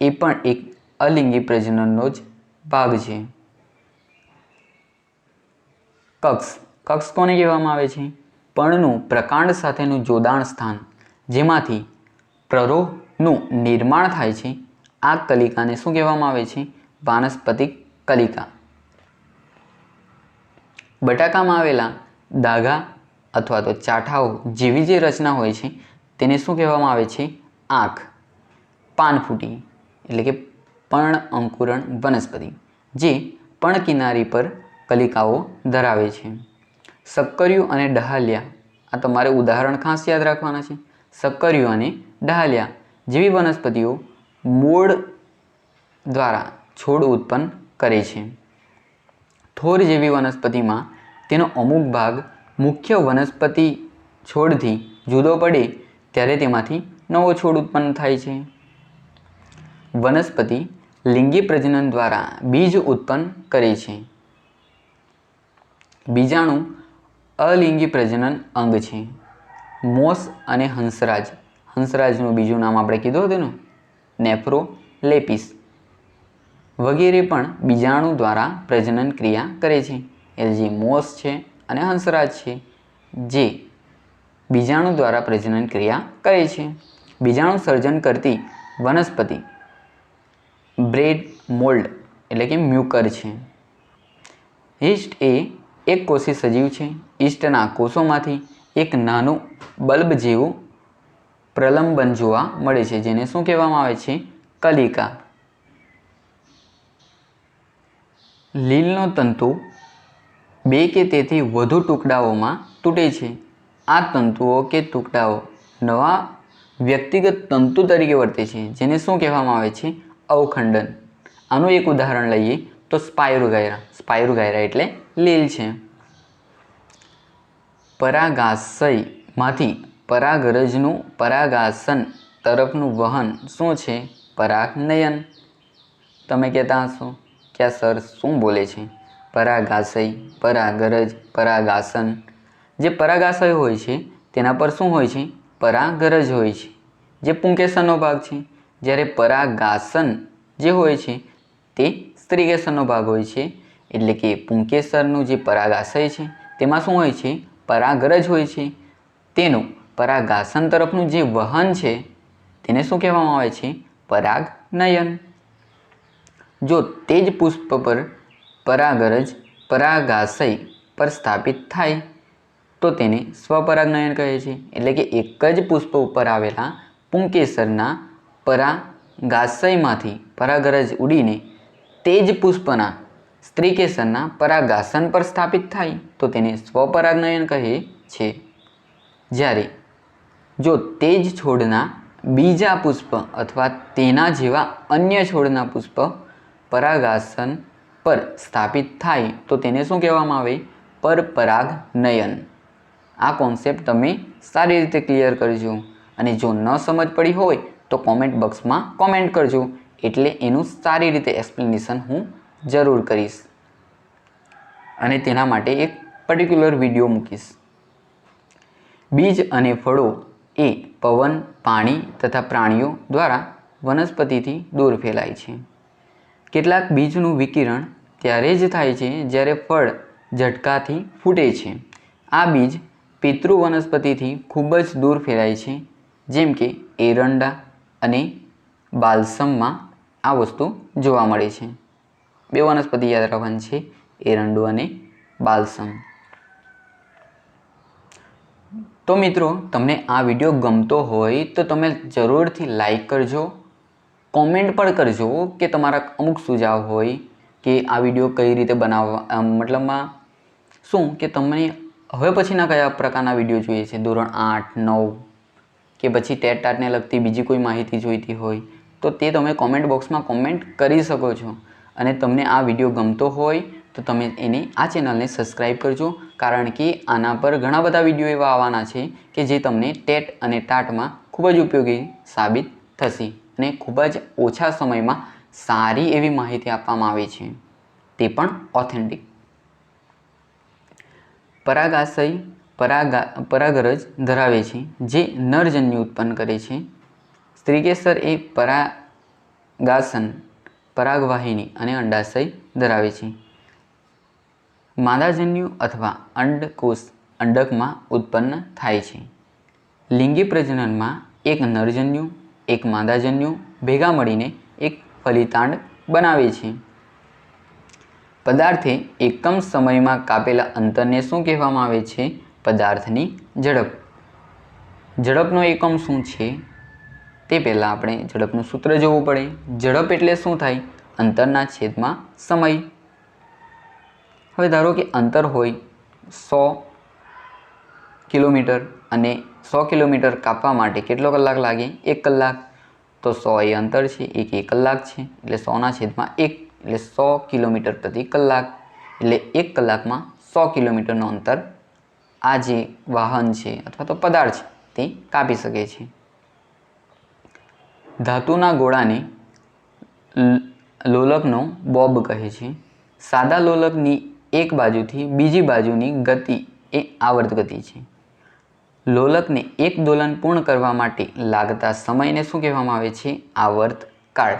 એ પણ એક અલિંગી પ્રજનનનો જ ભાગ છે. કક્ષ કોને કહેવામાં આવે છે? પર્ણનું પ્રકાંડ સાથેનું જોડાણ સ્થાન, જેમાંથી પ્રરોહનું નિર્માણ થાય છે. આ કલિકાને શું કહેવામાં આવે છે? વાનસ્પતિક કલિકા. બટાકામાં આવેલા દાગા અથવા તો ચાઠાઓ જેવી જે રચના હોય છે તેને શું કહેવામાં આવે છે? આંખ. પાનફૂટી એટલે કે પર્ણ અંકુરણ વનસ્પતિ. જે પણ કિનારી પર કલિકાઓ ધરાવે છે. સક્કરિયું અને ડહાલિયા, આ તમારે ઉદાહરણ ખાસ યાદ રાખવાના છે. સક્કરિયું અને ડહાલિયા જેવી વનસ્પતિઓ મૂળ દ્વારા છોડ ઉત્પન્ન કરે છે. થોર જેવી વનસ્પતિમાં તેનો અમુક ભાગ મુખ્ય વનસ્પતિ છોડથી જુદો પડે ત્યારે તેમાંથી નવો છોડ ઉત્પન્ન થાય છે. વનસ્પતિ લિંગી પ્રજનન દ્વારા બીજ ઉત્પન્ન કરે છે. બીજાણુ અલિંગી પ્રજનન અંગ છે. મોસ અને હંસરાજ, હંસરાજનું બીજું નામ આપણે કીધું હતું ને, નેફ્રોલેપિસ વગેરે પણ બીજાણુ દ્વારા પ્રજનન ક્રિયા કરે છે. એટલે જે મોસ છે અને હંસરાજ છે જે બીજાણુ દ્વારા પ્રજનન ક્રિયા કરે છે. બીજાણુ સર્જન કરતી વનસ્પતિ બ્રેડ મોલ્ડ એટલે કે મ્યુકર છે. યીસ્ટ એ એક કોષી સજીવ છે. યીસ્ટના કોષોમાંથી એક નાનું બલ્બ જેવું પ્રલંબન જોવા મળે છે, જેને શું કહેવામાં આવે છે? કલિકા. લીલનો તંતુ 2 કે તેથી વધુ ટુકડાઓમાં તૂટે છે. આ તંતુઓ કે ટુકડાઓ નવા વ્યક્તિગત તંતુ તરીકે વર્તે છે, જેને શું કહેવામાં આવે છે? અવખંડન. આનું એક ઉદાહરણ લઈએ તો સ્પાયરોગાયરા. સ્પાયરોગાયરા એટલે લીલ છે. પરાગાશયમાંથી પરાગરજનું પરાગાસન તરફનું વહન શું છે? પરાગનયન. તમે કહેતા હશો કે આ સર શું બોલે છે? પરાગાશય, પરાગરજ, પરાગાસન. જે પરાગાશય હોય છે તેના પર શું હોય છે? પરાગરજ હોય છે, જે પુંકેસરનો ભાગ છે. જ્યારે પરાગાસન જે હોય છે તે સ્ત્રીકેસરનો ભાગ હોય છે. એટલે કે પુંકેસરનું જે પરાગાશય છે તેમાં શું હોય છે? પરાગરજ હોય છે. તેનું પરાગાસન તરફનું જે વહન છે તેને શું કહેવામાં આવે છે? પરાગનયન. જો તે જ પુષ્પ પર પરાગરજ પરાગાશય પર સ્થાપિત થાય તો તેને સ્વપરાગનયન કહે છે. એટલે કે એક જ પુષ્પ ઉપર આવેલા પુંકેસરના પરાગાશયમાંથી પરાગરજ ઉડીને તે જ પુષ્પના સ્ત્રીકેસરના પરાગાસન પર સ્થાપિત થાય તો તેને સ્વપરાગનયન કહે છે. જ્યારે જો તે જ છોડના બીજા પુષ્પ અથવા તેના જેવા અન્ય છોડના પુષ્પ પરાગાસન પર સ્થાપિત થાય તો તેને શું કહેવામાં આવે? પરપરાગનયન. આ કોન્સેપ્ટ તમે સારી રીતે ક્લિયર કરજો, અને જો ન સમજ પડી હોય તો કોમેન્ટ બોક્સમાં કોમેન્ટ કરજો, એટલે એનું સારી રીતે એક્સપ્લેનેશન હું જરૂર કરીશ અને તેના માટે એક પર્ટિક્યુલર વિડીયો મૂકીશ. બીજ અને ફળો એ પવન, પાણી તથા પ્રાણીઓ દ્વારા વનસ્પતિથી દૂર ફેલાય છે. કેટલાક બીજનું વિકિરણ ત્યારે જ થાય છે જ્યારે ફળ ઝટકાથી ફૂટે છે. આ બીજ પિતૃ વનસ્પતિથી ખૂબ જ દૂર ફેલાય છે, જેમ કે એરંડા અને બાલ્સમમાં આ વસ્તુ જોવા મળે છે. 2 વનસ્પતિ યાદ રાખવાની છે, એરંડો અને બાલ્સમ. તો મિત્રો, તમને આ વિડીયો ગમતો હોય તો તમે જરૂરથી લાઈક કરજો, કોમેન્ટ પણ કરજો કે તમારા અમુક સુઝાવ હોય કે આ વિડીયો કઈ રીતે બનાવવા, મતલબમાં શું કે તમને હવે પછીના કયા પ્રકારના વિડીયો જોઈએ છે, ધોરણ 8, 9 કે પછી ટેટ ટાટને લગતી બીજી કોઈ માહિતી જોઈતી હોય તો તે તમે કોમેન્ટ બોક્સમાં કોમેન્ટ કરી શકો છો. અને તમને આ વિડીયો ગમતો હોય તો તમે આ ચેનલને સબસ્ક્રાઈબ કરજો, કારણ કે આના પર ઘણા બધા વિડીયો એવા આવવાના છે કે જે તમને ટેટ અને ટાટમાં ખૂબ જ ઉપયોગી સાબિત થશે અને ખૂબ જ ઓછા સમયમાં સારી એવી માહિતી આપવામાં આવે છે, તે પણ ઓથેન્ટિક. પરાગાશય પરાગરજ ધરાવે છે, જે નરજન્યુ ઉત્પન્ન કરે છે. સ્ત્રીકેસર એ પરાગાસન, પરાગવાહિની અને અંડાશય ધરાવે છે. માદાજન્યુ અથવા અંડકોષ અંડકમાં ઉત્પન્ન થાય છે. લિંગી પ્રજનનમાં એક નરજન્યુ એક માદાજન્યુ ભેગા મળીને એક ફલિતાંડ બનાવે છે. પદાર્થે એકમ સમયમાં કાપેલા અંતરને શું કહેવામાં આવે છે? પદાર્થની ઝડપ. ઝડપનો એકમ શું છે તે પહેલાં આપણે ઝડપનું સૂત્ર જોવું પડે. ઝડપ એટલે શું થાય? અંતરના છેદમાં સમય. હવે ધારો કે અંતર હોય 100 કિલોમીટર અને 100 કિલોમીટર કાપવા માટે કેટલો કલાક લાગે? 1 કલાક. તો 100 એ અંતર છે, 1 એ કલાક છે, એટલે 100 છેદમાં 1 એટલે 100 કિલોમીટર પ્રતિ કલાક. એટલે 1 કલાકમાં 100 કિલોમીટરનું અંતર આ જે વાહન છે અથવા તો પદાર્થ છે તે કાપી શકે છે. ધાતુના ગોળાને લોલકનો બોબ કહે છે. સાદા લોલકની એક બાજુથી બીજી બાજુની ગતિ એ આવર્ત ગતિ છે. લોલકને એક દોલન પૂર્ણ કરવા માટે લાગતા સમયને શું કહેવામાં આવે છે? આવર્તકાળ.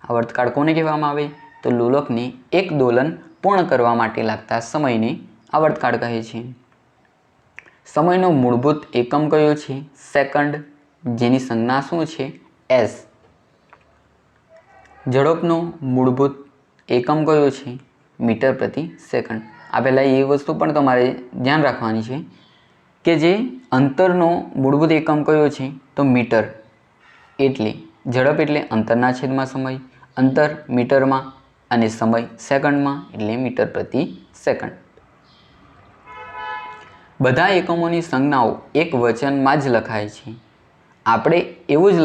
આવર્તકાળ કોને કહેવામાં આવે? તો લોલકને એક દોલન પૂર્ણ કરવા માટે લાગતા સમયને આવર્તકાળ કહે છે. સમયનો મૂળભૂત એકમ કયો છે? સેકન્ડ, જેની સંજ્ઞા શું છે? એસ. ઝડપનો મૂળભૂત એકમ કયો છે? મીટર પ્રતિ સેકન્ડ. આ પહેલાં એ વસ્તુ પણ તમારે ધ્યાન રાખવાની છે કે જે અંતરનો મૂળભૂત એકમ કયો છે? તો મીટર. એટલે ઝડપ એટલે અંતરના છેદમાં સમય, અંતર મીટરમાં અને સમય સેકન્ડમાં, એટલે મીટર પ્રતિ સેકન્ડ. બધા એકમોની સંજ્ઞાઓ એક વચનમાં જ લખાય છે. આપણે એવું જ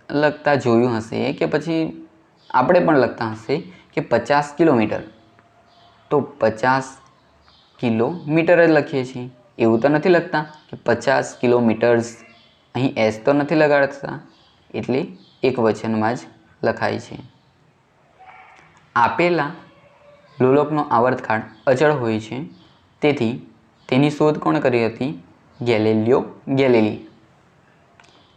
લખતા જોયું હશે કે પછી આપણે પણ લખતા હશે કે 50 કિલોમીટર, તો 50 કિલોમીટર જ લખીએ છીએ. એવું તો નથી લખતા કે 50 કિલોમીટર્સ. અહીં એસ તો નથી લગાડતા, એટલે એક વચનમાં જ લખાય છે. આપેલા લોલકનો આવર્તકાળ અચળ હોય છે, તેથી તેની શોધ કોણ કરી હતી? ગેલિલિયો ગેલિલી.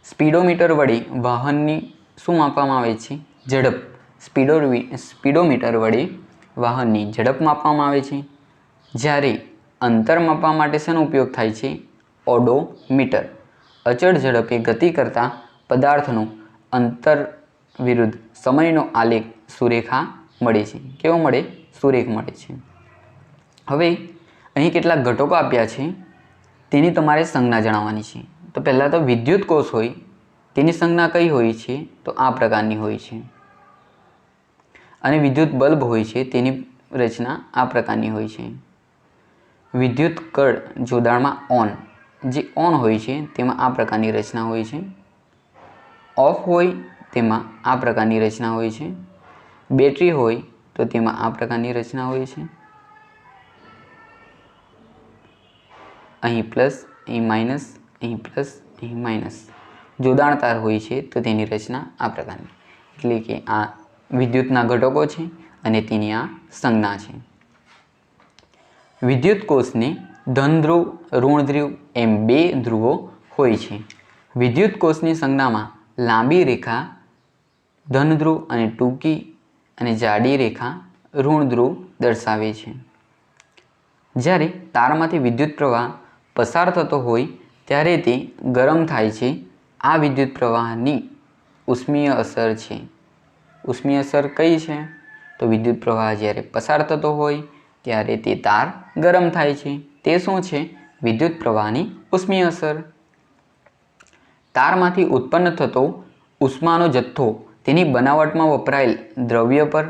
સ્પીડોમીટર વડે વાહનની શું માપવામાં આવે છે? ઝડપ. સ્પીડોમીટર વડે વાહનની ઝડપ માપવામાં આવે છે. જ્યારે અંતર માપવા માટે શેનો ઉપયોગ થાય છે? ઓડોમીટર. અચળ ઝડપે ગતિ કરતા પદાર્થનો અંતર વિરુદ્ધ સમયનો આલેખ સુરેખા મળે છે. કેવો મળે? સુરેખ મળે છે. હવે અહીં કેટલાક ઘટકો આપ્યા છે, તેની તમારે સંજ્ઞા જણાવવાની છે. તો પહેલાં તો વિદ્યુત કોષ હોય તેની સંજ્ઞા કઈ હોય છે? તો આ પ્રકારની હોય છે. અને વિદ્યુત બલ્બ હોય છે તેની રચના આ પ્રકારની હોય છે. વિદ્યુત કળ જોડાણમાં ઓન, જે ઓન હોય છે તેમાં આ પ્રકારની રચના હોય છે. ઓફ હોય તેમાં આ પ્રકારની રચના હોય છે. બેટરી હોય તો તેમાં આ પ્રકારની રચના હોય છે. અહીં પ્લસ, અહીં માઇનસ, અહીં પ્લસ, અહીં માઇનસ. જોડાણ તાર હોય છે તો તેની રચના આ પ્રકારની. એટલે કે આ વિદ્યુતના ઘટકો છે અને તેની આ સંજ્ઞા છે. વિદ્યુત કોષને ધન ધ્રુવ, ઋણ ધ્રુવ એમ 2 ધ્રુવો હોય છે. વિદ્યુત કોષની સંજ્ઞામાં લાંબી રેખા ધન ધ્રુવ અને ટૂંકી અને જાડી રેખા ઋણ ધ્રુવ દર્શાવે છે. જ્યારે તારમાંથી વિદ્યુત પ્રવાહ પસાર થતો હોય ત્યારે તે ગરમ થાય છે. આ વિદ્યુત પ્રવાહની ઉષ્મીય અસર છે. ઉષ્મીય અસર કઈ છે? તો વિદ્યુત પ્રવાહ જ્યારે પસાર થતો હોય ત્યારે તે તાર ગરમ થાય છે. તે શું છે? વિદ્યુત પ્રવાહની ઉષ્મીય અસર. તારમાંથી ઉત્પન્ન થતો ઉષ્માનો જથ્થો તેની બનાવટમાં વપરાયેલ દ્રવ્ય પર,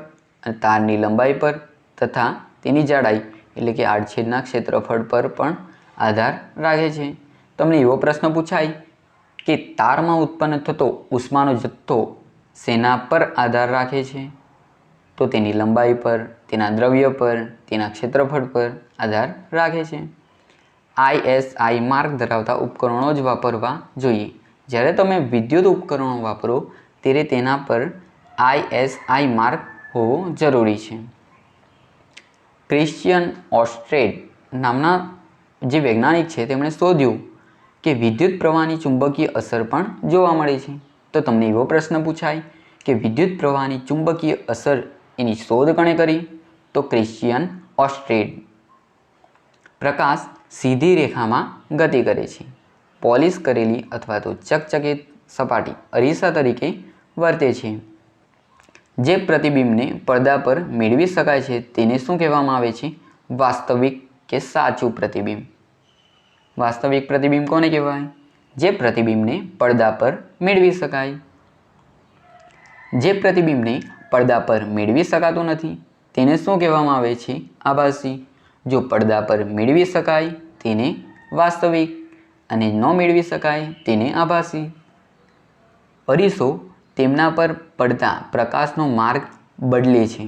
તારની લંબાઈ પર તથા તેની જાડાઈ એટલે કે આડછેદના ક્ષેત્રફળ પર પણ આધાર રાખે છે. તમને એવો પ્રશ્ન પૂછાય કે તારમાં ઉત્પન્ન થતો ઉષ્માનો જથ્થો શેના પર આધાર રાખે છે? તો તેની લંબાઈ પર, તેના દ્રવ્ય પર, તેના ક્ષેત્રફળ પર આધાર રાખે છે. ISI માર્ક ધરાવતા ઉપકરણો જ વાપરવા જોઈએ. જ્યારે તમે વિદ્યુત ઉપકરણો વાપરો ત્યારે તેના પર ISI માર્ક હોવો જરૂરી છે. ક્રિશ્ચિયન ઓસ્ટ્રેડ નામના જે વૈજ્ઞાનિક છે તેમણે શોધ્યું કે વિદ્યુત પ્રવાહની ચુંબકીય અસર પણ જોવા મળે છે. તો તમને એવો પ્રશ્ન પૂછાય કે વિદ્યુત પ્રવાહની ચુંબકીય અસર એની શોધ કોણે કરી? તો ક્રિશ્ચિયન ઓસ્ટ્રેડ. પ્રકાશ સીધી રેખામાં ગતિ કરે છે. પોલિશ કરેલી અથવા તો ચકચકિત સપાટી અરીસા તરીકે વર્તે છે. જે પ્રતિબિંબને પડદા પર મેળવી શકાય છે તેને શું કહેવામાં આવે છે? વાસ્તવિક કે સાચું પ્રતિબિંબ. વાસ્તવિક પ્રતિબિંબ કોને કહેવાય? જે પ્રતિબિંબને પડદા પર મેળવી શકાય. જે પ્રતિબિંબને પડદા પર મેળવી શકાતું નથી તેને શું કહેવામાં આવે છે? આભાસી. જો પડદા પર મેળવી શકાય તેને વાસ્તવિક અને ન મેળવી શકાય તેને આભાસી. અરીસો તેમના પર પડતા પ્રકાશનો માર્ગ બદલે છે.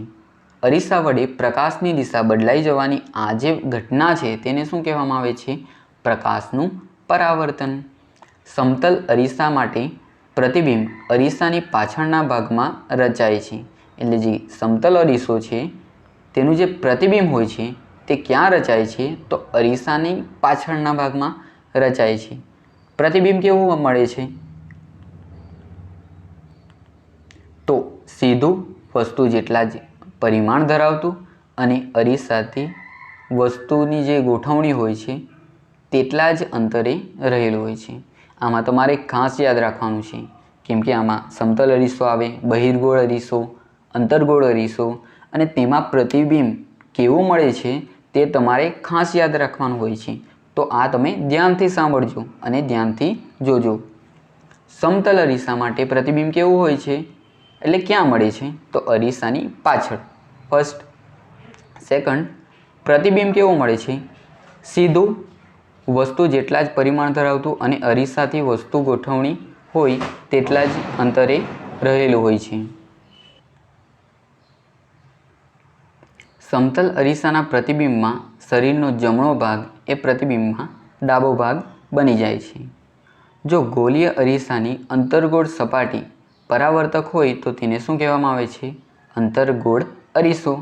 અરીસા વડે પ્રકાશની દિશા બદલાઈ જવાની આ જે ઘટના છે તેને શું કહેવામાં આવે છે? પ્રકાશનું પરાવર્તન. સમતલ અરીસા માટે પ્રતિબિંબ અરીસાની પાછળના ભાગમાં રચાય છે. એટલે જે સમતલ અરીસો છે તેનું જે પ્રતિબિંબ હોય છે તે ક્યાં રચાય છે? તો અરીસાની પાછળના ભાગમાં રચાય છે. પ્રતિબિંબ કેવું મળે છે? તો સીધું વસ્તુ જેટલા જ પરિમાણ ધરાવતું અને અરીસાથી વસ્તુની જે ગોઠવણી હોય છે તેટલા જ અંતરે રહેલું હોય છે. આમાં તમારે ખાસ યાદ રાખવાનું છે કેમ કે આમાં સમતલ અરીસો આવે, બહિર્ગોળ અરીસો, અંતર્ગોળ અરીસો અને તેમાં પ્રતિબિંબ કેવું મળે છે તે તમારે ખાસ યાદ રાખવાનું હોય છે. તો આ તમે ધ્યાનથી સાંભળજો અને ધ્યાનથી જોજો. સમતલ અરીસા માટે પ્રતિબિંબ કેવું હોય છે? એટલે ક્યાં મળે છે? તો અરીસાની પાછળ. ફર્સ્ટ. સેકન્ડ, પ્રતિબિંબ કેવું મળે છે? સીધું વસ્તુ જેટલા જ પરિમાણ ધરાવતું અને અરીસાથી વસ્તુ ગોઠવણી હોય તેટલા જ અંતરે રહેલું હોય છે. સમતલ અરીસાના પ્રતિબિંબમાં શરીરનો જમણો ભાગ એ પ્રતિબિંબમાં ડાબો ભાગ બની જાય છે. જો ગોલીય અરીસાની અંતર્ગોળ સપાટી પરાવર્તક હોય તો તેને શું કહેવામાં આવે છે? અંતર્ગોળ અરીસો.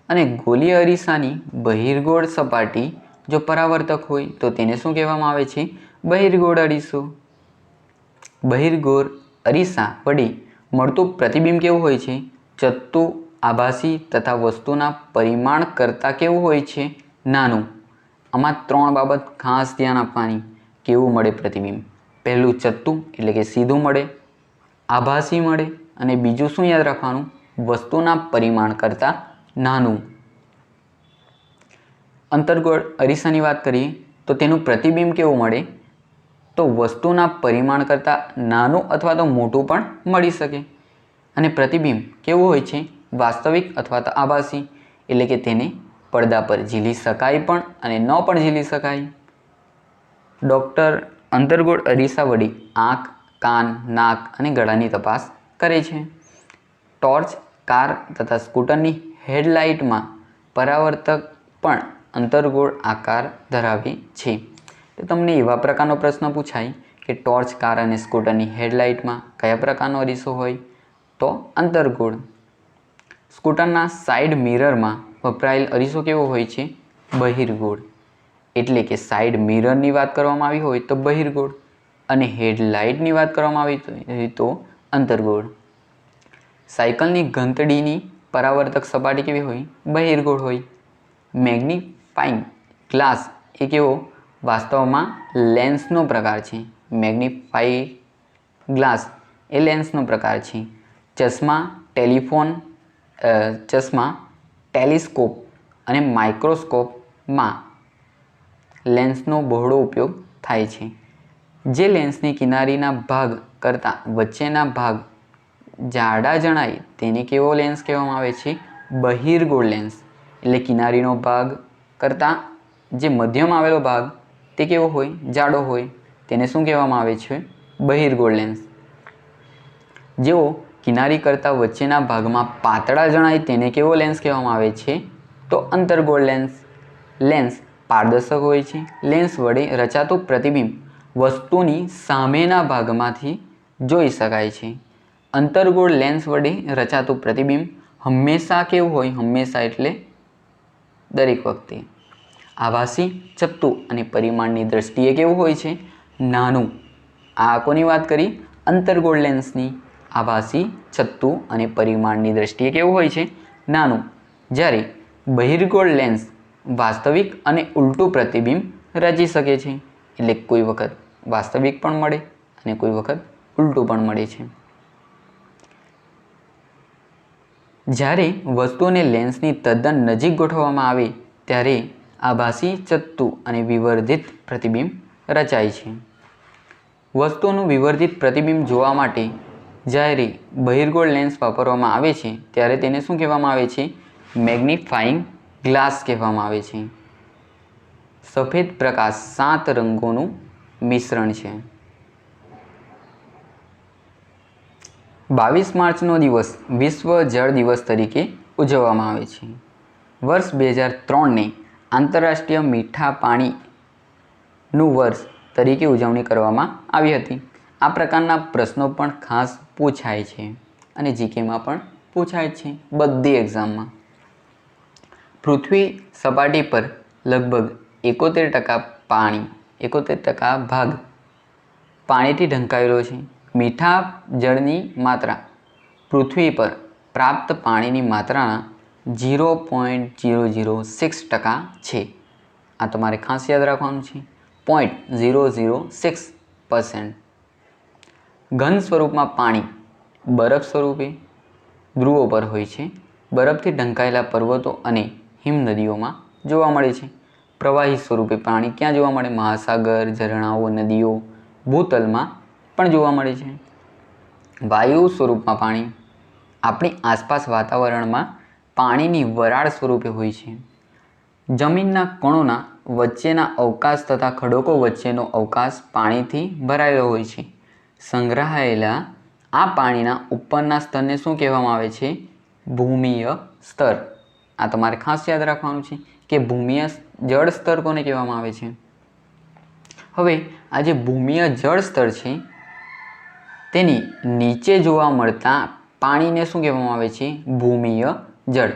અને ગોલીય અરીસાની બહિર્ગોળ સપાટી જો પરાવર્તક હોય તો તેને શું કહેવામાં આવે છે? બહિર્ગોળ અરીસો. બહિર્ગોળ અરીસા વડે મળતું પ્રતિબિંબ કેવું હોય છે? ચત્તુ, આભાસી તથા વસ્તુના પરિમાણ કરતાં કેવું હોય છે? નાનું. આમાં 3 બાબત ખાસ ધ્યાન આપવાની. કેવું મળે પ્રતિબિંબ? પહેલું ચત્તુ એટલે કે સીધું મળે, આભાસી મળે અને બીજું શું યાદ રાખવાનું? વસ્તુના પરિમાણ કરતાં નાનું. અંતર્ગોળ અરીસાની વાત કરીએ તો તેનું પ્રતિબિંબ કેવું મળે? તો વસ્તુના પરિમાણ કરતાં નાનું અથવા તો મોટું પણ મળી શકે. અને પ્રતિબિંબ કેવું હોય છે? વાસ્તવિક અથવા તો આભાસી. એટલે કે તેને પડદા પર ઝીલી શકાય પણ અને ન પણ ઝીલી શકાય. ડૉક્ટર અંતર્ગોળ અરીસા વડે આંખ, કાન, નાક અને ગળાની તપાસ કરે છે. ટોર્ચ, કાર તથા સ્કૂટરની હેડલાઇટમાં પરાવર્તક પણ અંતર્ગોળ આકાર ધરાવે છે. તો તમને એવા પ્રકારનો પ્રશ્ન પૂછાય કે ટોર્ચ, કાર અને સ્કૂટરની હેડલાઇટમાં કયા પ્રકારનો અરીસો હોય? તો અંતર્ગોળ. સ્કૂટરના સાઇડ મિરરમાં વપરાયેલ અરીસો કેવો હોય છે? બહિર્ગોળ. એટલે કે સાઇડ મિરરની વાત કરવામાં આવી હોય તો બહિર્ગોળ અને હેડલાઇટની વાત કરવામાં આવી હોય તો અંતર્ગોળ. સાયકલની ઘંટડીની પરાવર્તક સપાટી કેવી હોય? બહિર્ગોળ હોય. મેગ્નીફાઇંગ ગ્લાસ એ કેવો? વાસ્તવમાં લેન્સનો પ્રકાર છે. મેગ્નીફાઇંગ ગ્લાસ એ લેન્સનો પ્રકાર છે. ચશ્મા, ટેલિસ્કોપ અને માઇક્રોસ્કોપમાં લેન્સનો બહોળો ઉપયોગ થાય છે. જે લેન્સની કિનારીના ભાગ કરતાં વચ્ચેના ભાગ જાડા જણાય તેને કેવો લેન્સ કહેવામાં આવે છે? બહિર્ગોળ લેન્સ. એટલે કિનારીનો ભાગ કરતાં જે મધ્યમાં આવેલો ભાગ તે કેવો હોય? જાડો હોય. તેને શું કહેવામાં આવે છે? બહિર્ગોળ લેન્સ. જેઓ કિનારી કરતાં વચ્ચેના ભાગમાં પાતળા જણાય તેને કેવો લેન્સ કહેવામાં આવે છે? તો અંતર્ગોળ લેન્સ. લેન્સ પારદર્શક હોય છે. લેન્સ વડે રચાતું પ્રતિબિંબ વસ્તુની સામેના ભાગમાંથી જોઈ શકાય છે. અંતર્ગોળ લેન્સ વડે રચાતું પ્રતિબિંબ હંમેશા કેવું હોય? હંમેશા એટલે દરેક વખતે આભાસી, ચત્તુ અને પરિમાણની દ્રષ્ટિએ કેવું હોય છે? નાનું. આ કોની વાત કરી? અંતર્ગોળ લેન્સની. આભાસી, ચત્તુ અને પરિમાણની દ્રષ્ટિએ કેવું હોય છે? નાનું. જ્યારે બહિર્ગોળ લેન્સ વાસ્તવિક અને ઉલટું પ્રતિબિંબ રચી શકે છે. એટલે કોઈ વખત વાસ્તવિક પણ મળે અને કોઈ વખત ઉલટું પણ મળે છે. જ્યારે વસ્તુને લેન્સની તદ્દન નજીક ગોઠવવામાં આવે ત્યારે આભાસી, ચત્તુ અને વિવર્ધિત પ્રતિબિંબ રચાય છે. વસ્તુનું વિવર્ધિત પ્રતિબિંબ જોવા માટે જ્યારે બહિર્ગોળ લેન્સ વાપરવામાં આવે છે ત્યારે તેને શું કહેવામાં આવે છે? મેગ્નિફાઇંગ ગ્લાસ કહેવામાં આવે છે. સફેદ પ્રકાશ 7 રંગોનું મિશ્રણ છે. 22 માર્ચનો દિવસ વિશ્વ જળ દિવસ તરીકે ઉજવવામાં આવે છે. વર્ષ 2003ને આંતરરાષ્ટ્રીય મીઠા પાણીનું વર્ષ તરીકે ઉજવણી કરવામાં આવી હતી. આ પ્રકારના પ્રશ્નો પણ ખાસ પૂછાય છે અને જીકેમાં પણ પૂછાય છે બધી એક્ઝામમાં. પૃથ્વી સપાટી પર લગભગ 71% પાણી 71% ભાગ પાણીથી ઢંકાયેલો છે. મીઠા જળની માત્રા પૃથ્વી પર પ્રાપ્ત પાણીની માત્રાના 0.006% છે. આ તમારે ખાસ યાદ રાખવાનું છે. 0.006%. ઘન સ્વરૂપમાં પાણી બરફ સ્વરૂપે ધ્રુવો પર હોય છે. બરફથી ઢંકાયેલા પર્વતો અને હિમનદીઓમાં જોવા મળે છે. પ્રવાહી સ્વરૂપે પાણી ક્યાં જોવા મળે? મહાસાગર, ઝરણાઓ, નદીઓ, ભૂતલમાં પણ જોવા મળે છે. વાયુ સ્વરૂપમાં પાણી આપણી આસપાસ વાતાવરણમાં પાણીની વરાળ સ્વરૂપે હોય છે. જમીનના કણોના વચ્ચેના અવકાશ તથા ખડકો વચ્ચેનો અવકાશ પાણીથી ભરાયેલો હોય છે. સંગ્રહાયેલા આ પાણીના ઉપરના સ્તરને શું કહેવામાં આવે છે? ભૂમિય સ્તર. આ તમારે ખાસ યાદ રાખવાનું છે કે ભૂમિય જળ સ્તર કોને કહેવામાં આવે છે? હવે આ જે ભૂમિય જળ સ્તર છે તેની નીચે જોવા મળતા પાણીને શું કહેવામાં આવે છે? ભૂમિય જળ.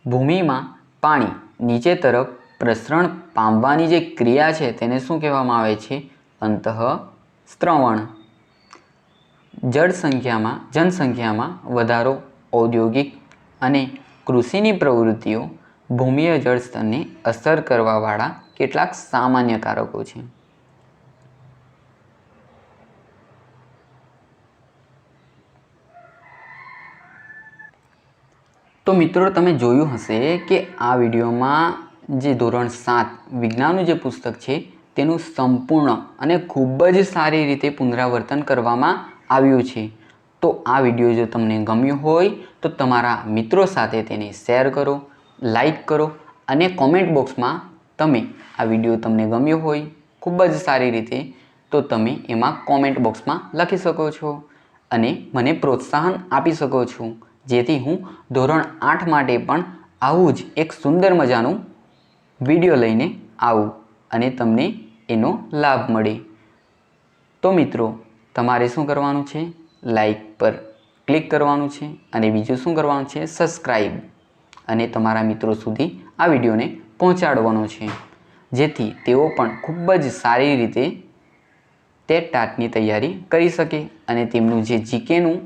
ભૂમિમાં પાણી નીચે તરફ પ્રસરણ પામવાની જે ક્રિયા છે તેને શું કહેવામાં આવે છે? અંતઃસ્ત્રવણ. જનસંખ્યામાં વધારો, ઔદ્યોગિક અને કૃષિની પ્રવૃત્તિઓ ભૂમિય જળ સ્તરને અસર કરવાવાળા કેટલાક સામાન્ય કારકો છે. તો મિત્રો તમે જોયું હશે કે આ વિડીયોમાં જે ધોરણ 7 વિજ્ઞાનનું જે પુસ્તક છે તેનું સંપૂર્ણ અને ખૂબ જ સારી રીતે પુનરાવર્તન કરવામાં આવ્યું છે. તો આ વિડીયો જો તમને ગમ્યો હોય તો તમારા મિત્રો સાથે તેને શેર કરો, લાઈક કરો અને કોમેન્ટ બોક્સમાં તમે આ વિડીયો તમને ગમ્યો હોય ખૂબ જ સારી રીતે તો તમે એમાં કોમેન્ટ બોક્સમાં લખી શકો છો અને મને પ્રોત્સાહન આપી શકો છો, જેથી હું ધોરણ 8 માટે પણ આવું જ એક સુંદર મજાનું વિડીયો લઈને આવું અને તમને એનો લાભ મળે. તો મિત્રો તમારે શું કરવાનું છે? લાઈક પર ક્લિક કરવાનું છે અને બીજું શું કરવાનું છે? સબસ્ક્રાઈબ અને તમારા મિત્રો સુધી આ વિડીયોને પહોંચાડવાનો છે, જેથી તેઓ પણ ખૂબ જ સારી રીતે ટાટની તૈયારી કરી શકે અને તેમનું જે જીકેનું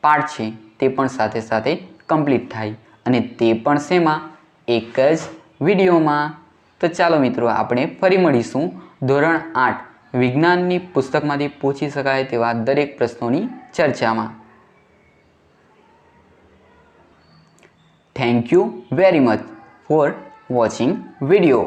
પાર્ટ છે તે પણ સાથે સાથે કમ્પ્લીટ થાય અને તે પણ શેમાં? એક જ વિડીયોમાં. તો ચાલો મિત્રો આપણે ફરી મળીશું ધોરણ 8 વિજ્ઞાનની પુસ્તકમાંથી પૂછી શકાય તેવા દરેક પ્રશ્નોની ચર્ચામાં. Thank you very much for watching video.